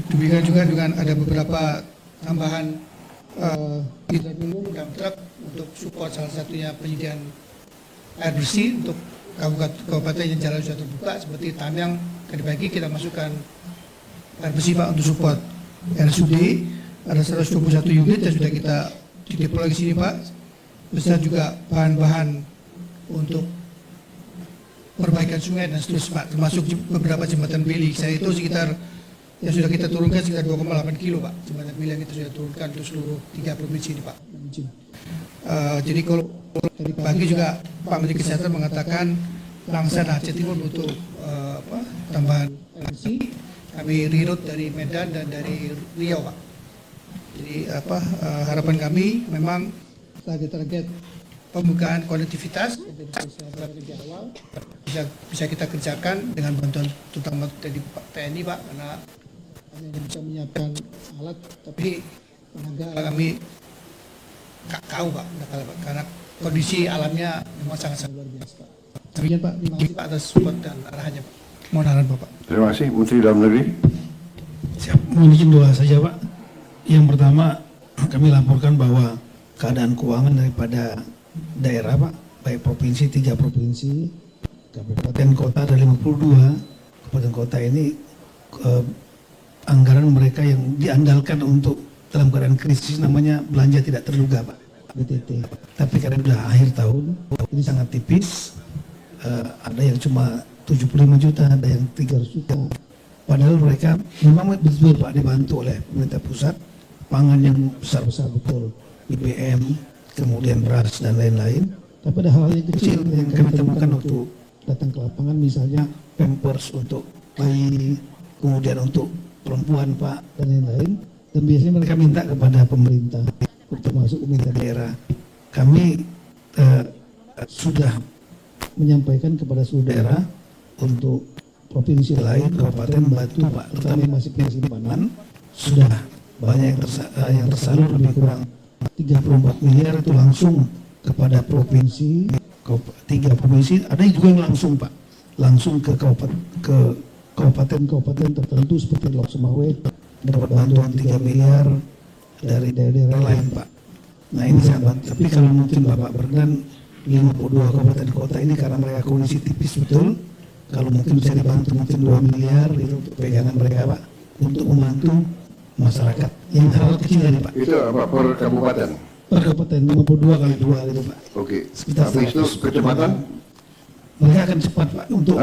Demikian juga dengan ada beberapa tambahan hidran umum dan truk untuk support, salah satunya penyediaan air bersih untuk kabupaten yang jalan sudah terbuka seperti Tamiang. Tadi pagi kita masukkan air bersih Pak untuk support RSUD, ada 121 unit yang sudah kita dideploy ke sini Pak, beserta juga bahan-bahan untuk perbaikan sungai dan seterusnya Pak, termasuk beberapa jembatan beli. Saya itu sekitar yang sudah kita turunkan sekitar 2,8 kilo Pak, jembatan beli yang kita sudah turunkan untuk seluruh 3 provinsi ini Pak. Jadi kalau tadi pagi juga Pak Menteri Kesehatan mengatakan Langsa dan Aceh Timur butuh tambahan energi. Kami reroute dari Medan dan dari Riau Pak. Jadi harapan kami memang target-target pembukaan konektivitas bisa kita kerjakan dengan bantuan terutama dari TNI Pak, karena hanya bisa menyiapkan alat, tapi tenaga kami tahu Pak, karena kondisi alamnya memang sangat luar biasa Pak. Demikian Pak, terima kasih Pak atas support dan arahannya Pak. Mohon arahan Bapak. Terima kasih. Menteri Dalam Negeri. Siap. Mohon izin dua saja Pak. Yang pertama, kami laporkan bahwa keadaan keuangan daripada daerah Pak, baik provinsi 3 provinsi, kabupaten kota ada 52. Kabupaten kota ini anggaran mereka yang diandalkan untuk dalam keadaan krisis namanya belanja tidak terduga Pak, BTT. Tapi karena sudah akhir tahun, ini sangat tipis. Ada yang cuma 75 juta, ada yang 300 juta. Padahal mereka memang betul Pak dibantu oleh pemerintah pusat, pangan yang besar-besar betul, BBM, kemudian beras dan lain-lain. Tapi ada hal yang kecil yang kami temukan waktu datang ke lapangan, misalnya pampers untuk bayi, kemudian untuk perempuan Pak, dan lain-lain. Dan biasanya mereka minta kepada pemerintah, termasuk pemerintah daerah. Kami sudah menyampaikan kepada seluruh daerah untuk provinsi lain, kabupaten Batu Pak, terutama yang masih punya simpanan, sudah banyak yang tersalur lebih kurang 34 miliar itu langsung kepada provinsi, 3 provinsi, ada juga yang langsung Pak, langsung ke kabupaten tertentu seperti Lok Sumawe, mendapat bantuan 3 miliar dari daerah-daerah lain Pak. Nah ini sangat, tapi kalau mungkin Bapak Berdan 52 kabupaten kota ini karena mereka kondisi tipis betul, kalau mungkin bisa dibantu mungkin 2 miliar itu untuk pegangan mereka Pak, untuk membantu masyarakat yang hal kecil ini Pak. Itu apa per kabupaten? Per kabupaten 52 kali 2 itu Pak. Oke. Sekitar Habis itu kecamatan? Mereka akan cepat Pak untuk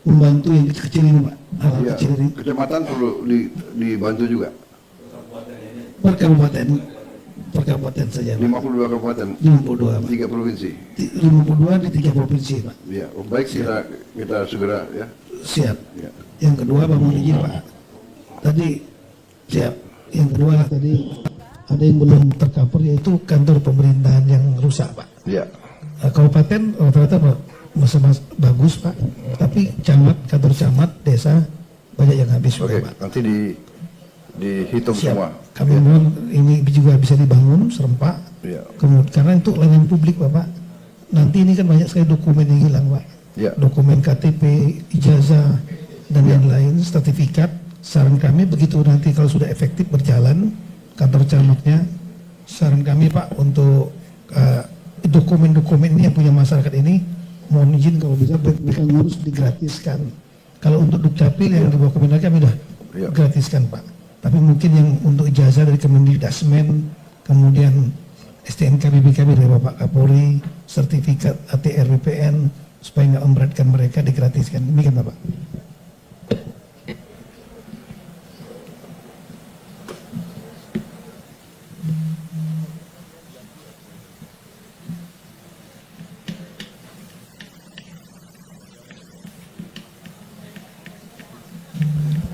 membantu yang kecil-kecil ini Pak. Hal Ya, kecil ini. kecamatan perlu dibantu juga. Per kabupaten saja Pak. 52 kabupaten. 52 Pak. 3 provinsi. 52 di 3 provinsi Pak. Ya, baik kita segera ya. Siap. Ya. Yang kedua Pak, mohon izin Pak. Tadi siap. Yang kedua tadi ada yang belum tercover yaitu kantor pemerintahan yang rusak Pak. Ya. Kabupaten rata-rata masih bagus Pak, tapi kantor camat, desa banyak yang habis Oke, Pak. nanti dihitung Siap. semua. Kami mohon ini juga bisa dibangun serempak. Ya. Kemudian karena itu layanan publik Bapak. Nanti ini kan banyak sekali dokumen yang hilang Pak. Ya. Dokumen KTP, ijazah dan lain-lain, sertifikat. Saran kami begitu nanti kalau sudah efektif berjalan kantor camatnya, saran kami Pak untuk dokumen-dokumen ini yang punya masyarakat ini mohon izin kalau bisa mereka ngurus digratiskan. Kalau untuk Dukcapil yang di bawah Kementerian kami sudah gratiskan Pak. Tapi mungkin yang untuk ijazah dari Kemendikdasmen, kemudian STNK BPKB dari Bapak Kapolri, sertifikat ATR BPN supaya nggak memberatkan mereka digratiskan. Demikian Bapak.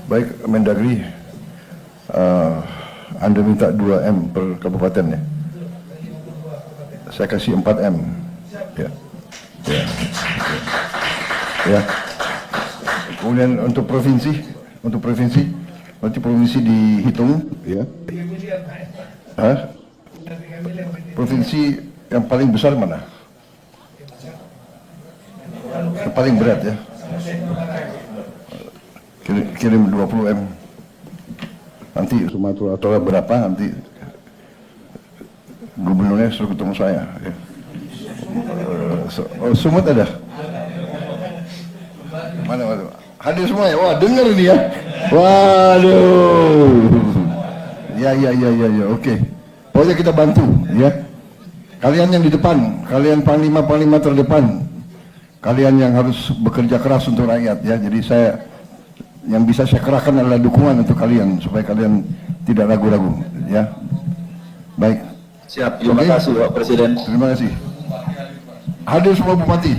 Baik, Mendagri, Anda minta 2M per kabupaten ya? Saya kasih 4M. Ya. Ya. Ya. Kemudian untuk provinsi, nanti provinsi dihitung, ya. Hah? Provinsi yang paling besar mana? Yang paling berat ya? Kirim 20M. Nanti Sumatera Utara berapa nanti gubernurnya suruh ketemu saya ya. Sumut ada? Mana? Hadir semua ya? Wah, dengar ini ya. Waduh. Ya, oke. Pokoknya kita bantu ya. Kalian yang di depan, kalian panglima terdepan, kalian yang harus bekerja keras untuk rakyat ya. Jadi yang bisa saya kerahkan adalah dukungan untuk kalian supaya kalian tidak ragu-ragu ya. Baik. Siap. Terima kasih Pak Presiden. Terima kasih. Hadir semua bupati.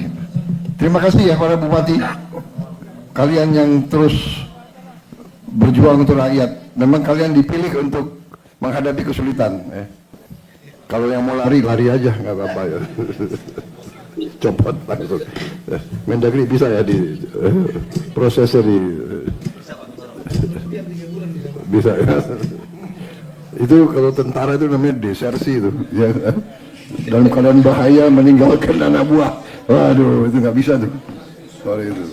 Terima kasih ya para bupati. Kalian yang terus berjuang untuk rakyat. Memang kalian dipilih untuk menghadapi kesulitan. Kalau yang mau lari aja nggak apa-apa ya. Copot langsung. Mendagri bisa ya di prosesnya bisa ya. Itu kalau tentara itu namanya desersi itu ya. Dalam keadaan bahaya meninggalkan anak buah. Waduh, itu nggak bisa tuh. Sorry itu.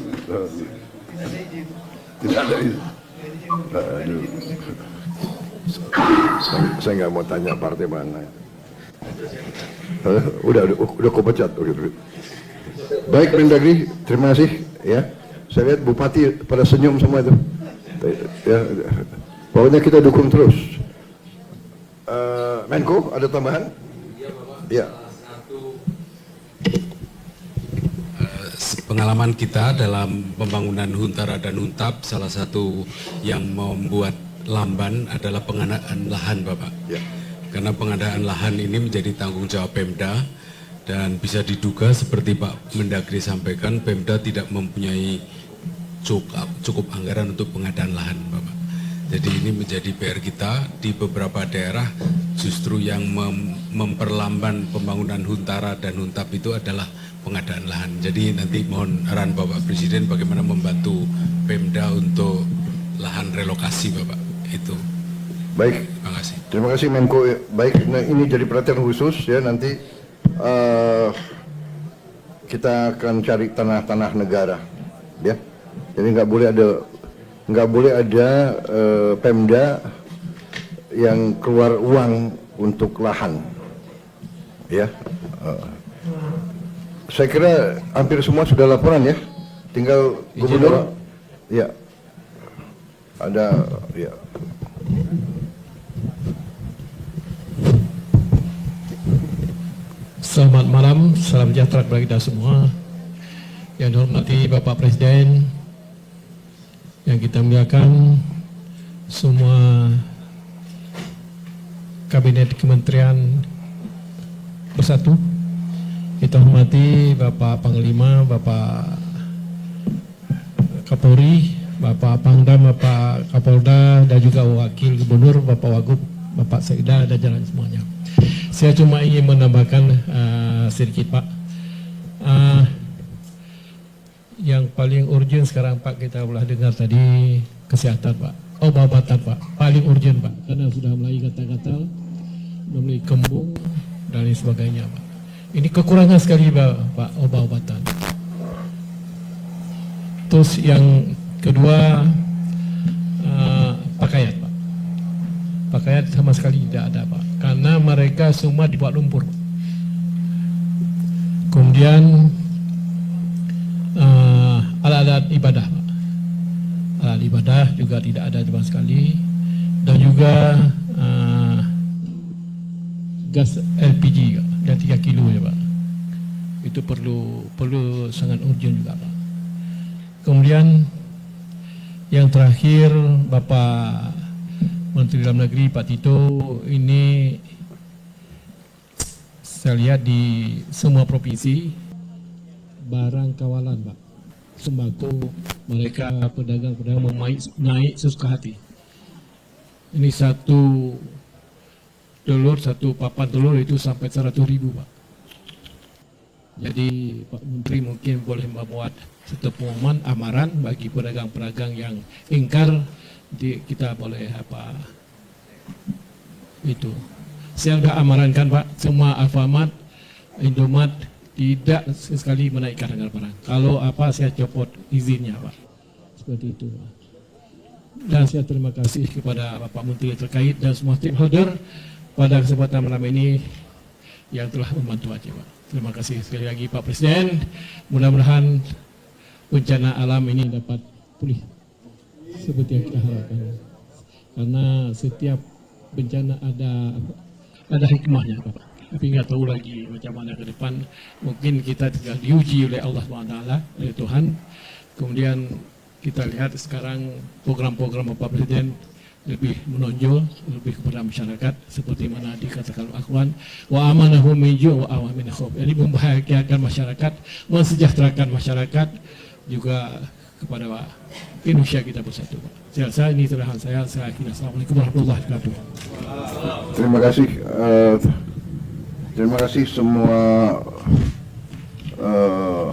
Tidak ada itu. Aduh. Saya nggak mau tanya partai mana. Udah kau pecat. Baik Mendagri, terima kasih ya. Saya lihat bupati pada senyum semua itu. Ya, pokoknya kita dukung terus. Menko ada tambahan? Ya. Pengalaman kita dalam pembangunan Huntara dan Huntap, salah satu yang membuat lamban adalah pengadaan lahan Bapak. Ya. Karena pengadaan lahan ini menjadi tanggung jawab Pemda Dan bisa diduga seperti Pak Mendagri sampaikan, Pemda tidak mempunyai cukup anggaran untuk pengadaan lahan, Bapak. Jadi ini menjadi PR kita di beberapa daerah, justru yang memperlambat pembangunan Huntara dan Huntap itu adalah pengadaan lahan. Jadi nanti mohon arahan Bapak Presiden bagaimana membantu Pemda untuk lahan relokasi, Bapak. Itu. Baik. Terima kasih. Terima kasih Menko. Baik, nah, ini jadi perhatian khusus ya, nanti kita akan cari tanah-tanah negara, ya. Jadi nggak boleh ada Pemda yang keluar uang untuk lahan, ya. Saya kira hampir semua sudah laporan ya, tinggal gubernur, ya. Ada, ya. Selamat malam, salam sejahtera kepada kita semua. Yang dihormati Bapak Presiden, yang kita muliakan semua kabinet kementerian bersatu. Kita hormati Bapak Panglima, Bapak Kapolri, Bapak Pangdam, Bapak Kapolda, dan juga Wakil Gubernur, Bapak Wagub, Bapak Sekda, dan jalan semuanya. Saya cuma ingin menambahkan sedikit, Pak. Yang paling urgent sekarang, Pak, kita telah dengar tadi kesehatan, Pak. Obat-obatan, Pak. Paling urgent, Pak. Karena sudah mulai gatal-gatal, mulai kembung, dan lain sebagainya, Pak. Ini kekurangan sekali, Pak, obat-obatan. Terus yang kedua, pakaian, Pak. Pakaian sama sekali tidak ada, Pak. Karena mereka semua dibuat lumpur. Kemudian alat-alat ibadah, Pak. Alat ibadah juga tidak ada sama sekali. Dan juga gas LPG yang 3 kilo ya, Pak. Itu perlu sangat urgent juga, Pak. Kemudian yang terakhir, Bapak Menteri Dalam Negeri Pak Tito, ini saya lihat di semua provinsi barang kawalan, Pak, sembako, mereka pedagang-pedagang naik sesuka hati. Ini satu papan telur itu sampai 100.000, Pak. Jadi Pak Menteri mungkin boleh membuat satu pengumuman amaran bagi pedagang-pedagang yang ingkar. Kita boleh itu. Saya sudah amarankan, Pak, semua Alfamart, Indomaret tidak sekali menaikkan harga barang. Kalau saya copot izinnya, Pak. Seperti itu, Pak. Dan saya terima kasih kepada Bapak Menteri terkait dan semua stakeholder pada kesempatan malam ini yang telah membantu Aceh, Pak. Terima kasih sekali lagi Pak Presiden. Mudah-mudahan bencana alam ini dapat pulih seperti yang kita harapkan. Karena setiap bencana ada hikmahnya, Pak. Tapi nggak tahu lagi macam mana ke depan. Mungkin kita tinggal diuji oleh Allah SWT, oleh Tuhan. Kemudian kita lihat sekarang program-program Bapak Presiden lebih menonjol, lebih kepada masyarakat seperti mana dikatakan Al-Quran, wa amanahum min ju' wa awamin khawf. Jadi membahagiakan masyarakat, mensejahterakan masyarakat, juga kepada Indonesia kita bersatu. Saya rasa ini terakhir saya kira. Assalamualaikum warahmatullahi wabarakatuh. Terima kasih semua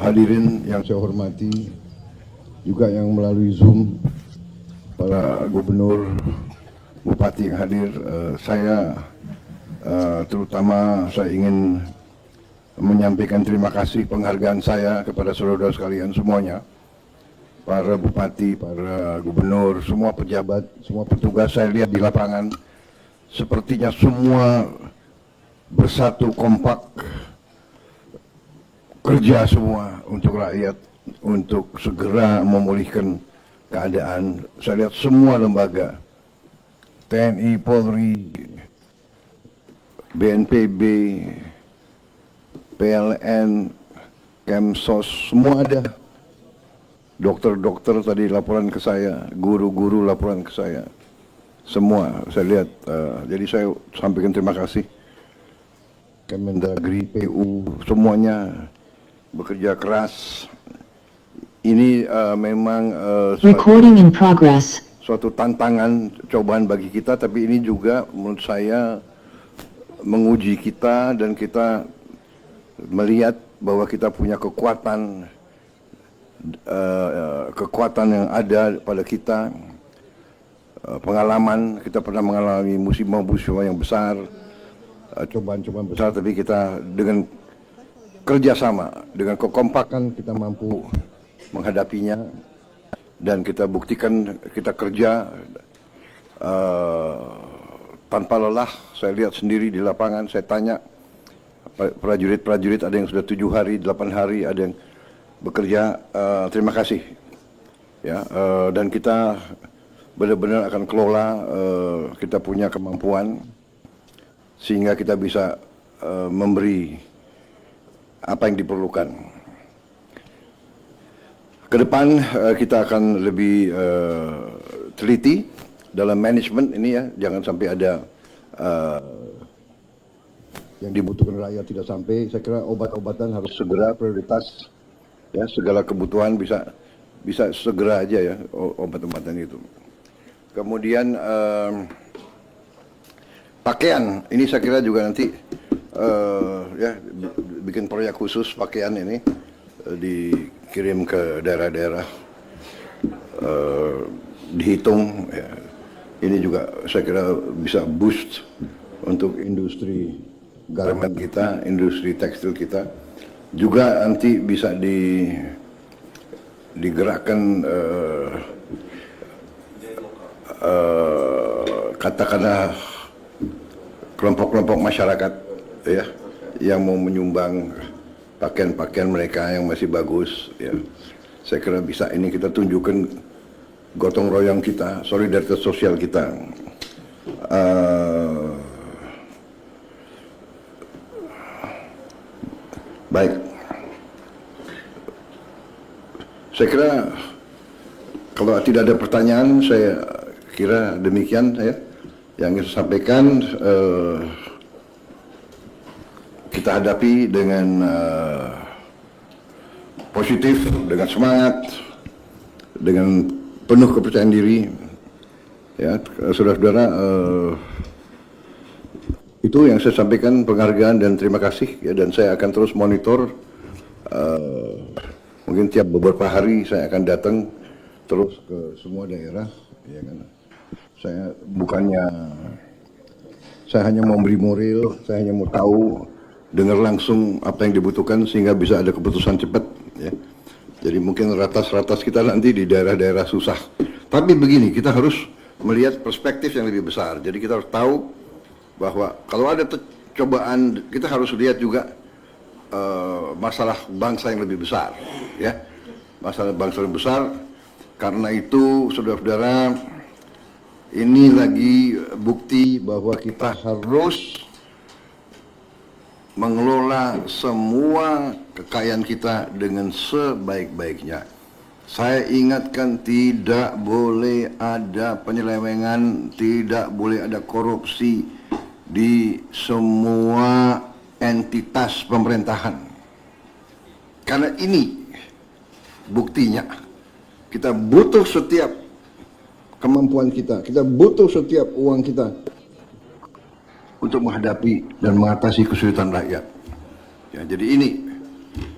hadirin yang saya hormati, juga yang melalui Zoom, para gubernur, bupati yang hadir. Terutama saya ingin menyampaikan terima kasih, penghargaan saya kepada saudara-saudara sekalian semuanya, para bupati, para gubernur, semua pejabat, semua petugas. Saya lihat di lapangan sepertinya semua bersatu kompak, kerja semua untuk rakyat, untuk segera memulihkan keadaan. Saya lihat semua lembaga, TNI, Polri, BNPB, PLN, Kemsos, semua ada. Dokter-dokter tadi laporan ke saya, guru-guru laporan ke saya, semua saya lihat. Jadi saya sampaikan terima kasih. Kemendagri, PU, semuanya bekerja keras. Ini memang Recording in progress. suatu tantangan, cobaan bagi kita, tapi ini juga menurut saya menguji kita dan kita melihat bahwa kita punya kekuatan yang ada pada kita, pengalaman, kita pernah mengalami musibah-musibah yang besar, cobaan-cobaan besar, tapi kita dengan kerjasama, dengan kekompakan kita mampu menghadapinya, dan kita buktikan kita kerja tanpa lelah. Saya lihat sendiri di lapangan, saya tanya prajurit-prajurit, ada yang sudah 7 hari, 8 hari, ada yang bekerja. Terima kasih ya, dan kita benar-benar akan kelola, kita punya kemampuan sehingga kita bisa memberi apa yang diperlukan. Ke depan kita akan lebih teliti dalam manajemen ini ya, jangan sampai ada yang dibutuhkan rakyat tidak sampai. Saya kira obat-obatan harus segera prioritas ya, segala kebutuhan bisa segera aja ya obat-obatan itu. Kemudian pakaian ini saya kira juga nanti ya bikin proyek khusus pakaian ini, dikirim ke daerah-daerah, dihitung ya. Ini juga saya kira bisa boost untuk industri garment kita, industri tekstil kita. Juga nanti bisa digerakkan katakanlah kelompok-kelompok masyarakat ya, yang mau menyumbang pakaian-pakaian mereka yang masih bagus ya. Saya kira bisa ini kita tunjukkan gotong royong kita, solidaritas sosial kita. Baik, saya kira kalau tidak ada pertanyaan, saya kira demikian ya yang ingin saya sampaikan. Kita hadapi dengan positif, dengan semangat, dengan penuh kepercayaan diri ya, saudara-saudara. Itu yang saya sampaikan, penghargaan dan terima kasih ya, dan saya akan terus monitor. Mungkin tiap beberapa hari saya akan datang terus ke semua daerah ya kan. Saya hanya mau memberi moral, saya hanya mau tahu, dengar langsung apa yang dibutuhkan sehingga bisa ada keputusan cepat ya. Jadi mungkin ratas-ratas kita nanti di daerah-daerah susah. Tapi begini, kita harus melihat perspektif yang lebih besar. Jadi kita harus tahu bahwa kalau ada cobaan, kita harus lihat juga masalah bangsa yang lebih besar ya. Masalah bangsa yang besar. Karena itu saudara-saudara, ini lagi bukti bahwa kita harus mengelola semua kekayaan kita dengan sebaik-baiknya. Saya ingatkan, tidak boleh ada penyelewengan, tidak boleh ada korupsi di semua entitas pemerintahan. Karena ini buktinya, kita butuh setiap kemampuan kita butuh setiap uang kita untuk menghadapi dan mengatasi kesulitan rakyat. Ya, jadi ini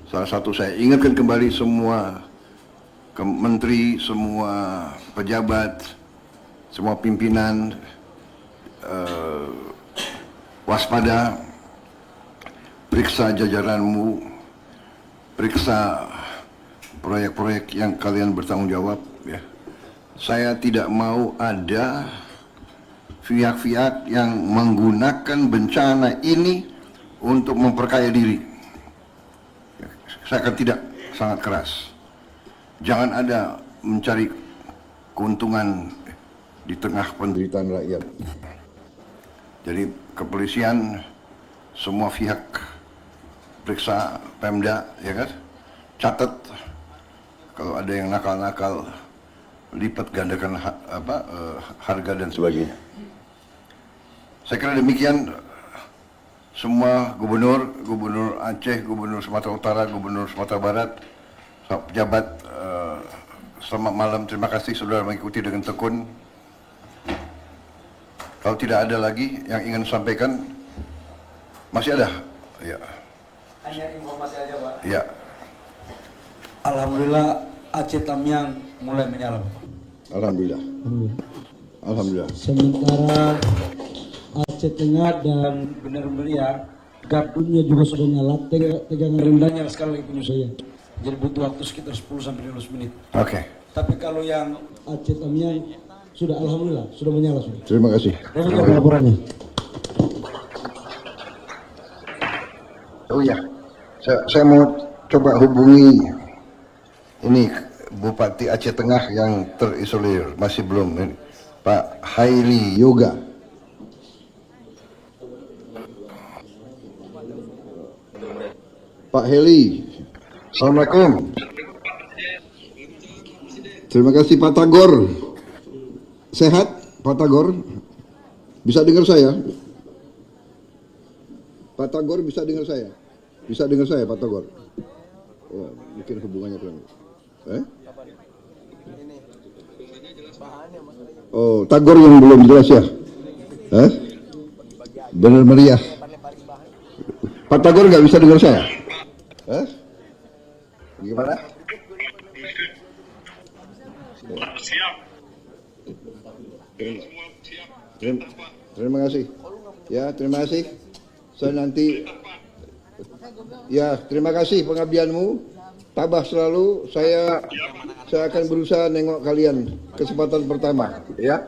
salah satu, saya ingatkan kembali semua menteri, semua pejabat, semua pimpinan, waspada, periksa jajaranmu, periksa proyek-proyek yang kalian bertanggung jawab ya. Saya tidak mau ada pihak-pihak yang menggunakan bencana ini untuk memperkaya diri. Saya akan tidak, sangat keras. Jangan ada mencari keuntungan di tengah penderitaan rakyat. Jadi kepolisian, semua pihak periksa Pemda ya kan, catat kalau ada yang nakal-nakal, lipat gandakan harga dan sebagainya. Saya kira demikian. semua gubernur Aceh, gubernur Sumatera Utara, gubernur Sumatera Barat, pejabat, selamat malam. Terima kasih saudara mengikuti dengan tekun. Kalau tidak ada lagi yang ingin sampaikan, masih ada? Ya. Hanya informasi aja, Pak. Ya. Alhamdulillah Aceh Tamiang mulai menyala. Alhamdulillah. Alhamdulillah. Sementara Aceh Tengah dan Benar Meriah, gabungnya juga sudah nyala, tegangan rendahnya sekali lagi punya saya. Jadi butuh waktu sekitar 10-15 menit. Oke. Tapi kalau yang Aceh Tamiang sudah alhamdulillah sudah menyala sudah. Terima kasih. Demikian laporannya. Oh ya, saya mau coba hubungi ini Bupati Aceh Tengah yang terisolir, masih belum ini, Pak Haili Yoga. Pak Heli, Assalamualaikum. Terima kasih Pak Tagor. Sehat Pak Tagor? Bisa dengar saya? Pak Tagor bisa dengar saya? Bisa dengar saya Pak Tagor? Oh, mungkin hubungannya kurang. Oh, Tagor yang belum jelas ya? Benar meriah. Pak Tagor nggak bisa dengar saya? Gimana? Terima kasih. Ya, terima kasih. Saya nanti. Ya, terima kasih pengabdianmu. Tabah selalu. Saya akan berusaha nengok kalian kesempatan pertama. Ya.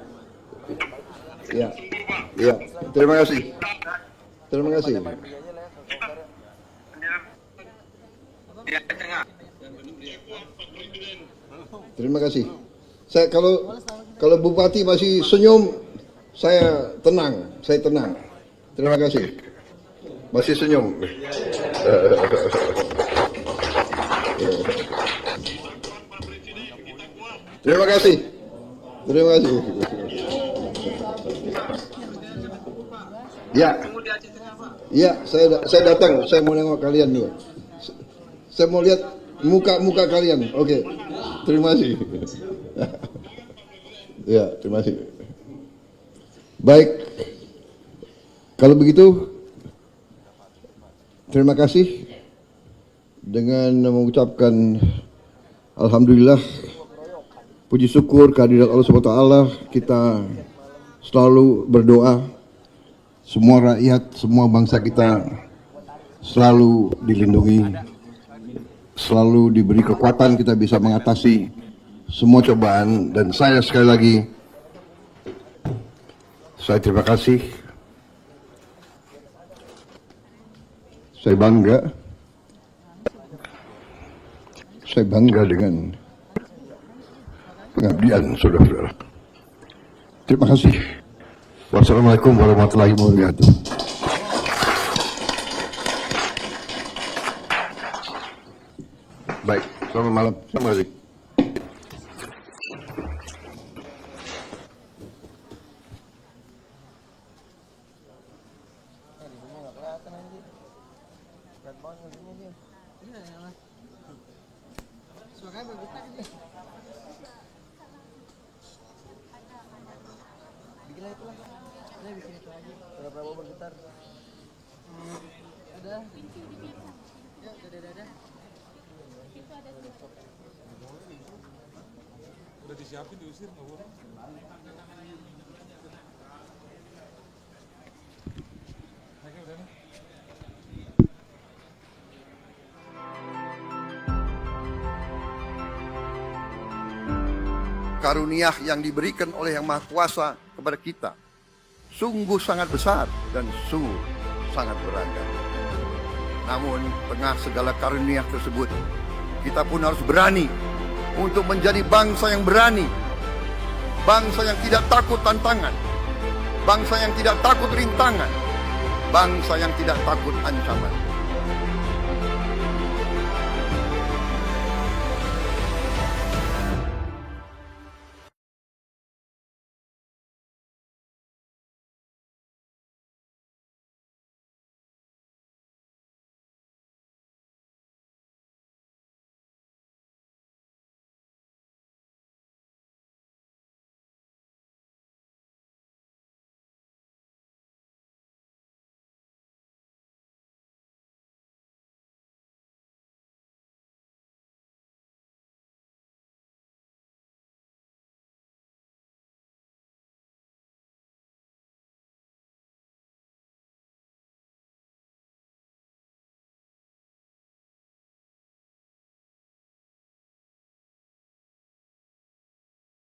Ya. Ya. Terima kasih. Terima kasih. Terima kasih. Saya kalau Bupati masih senyum, saya tenang. Saya tenang. Terima kasih. Masih senyum. Terima kasih. Terima kasih. Ya. Ya, saya datang. Saya mau nengok kalian juga. Saya mau lihat muka-muka kalian. Oke. Terima kasih. Ya, terima kasih. Baik. Kalau begitu, terima kasih dengan mengucapkan alhamdulillah, puji syukur kehadirat Allah SWT. Kita selalu berdoa semua rakyat, semua bangsa kita selalu dilindungi, selalu diberi kekuatan, kita bisa mengatasi semua cobaan. Dan saya sekali lagi, saya terima kasih. Saya bangga dengan pengabdian saudara-saudara. Terima kasih. Wassalamualaikum warahmatullahi wabarakatuh. Baik, selamat malam. Terima kasih. Udah disiapin diusir nggak boleh. Karunia yang diberikan oleh Yang Maha Kuasa kepada kita sungguh sangat besar dan sungguh sangat beragam. Namun tengah segala karunia tersebut, kita pun harus berani untuk menjadi bangsa yang berani, bangsa yang tidak takut tantangan, bangsa yang tidak takut rintangan, bangsa yang tidak takut ancaman.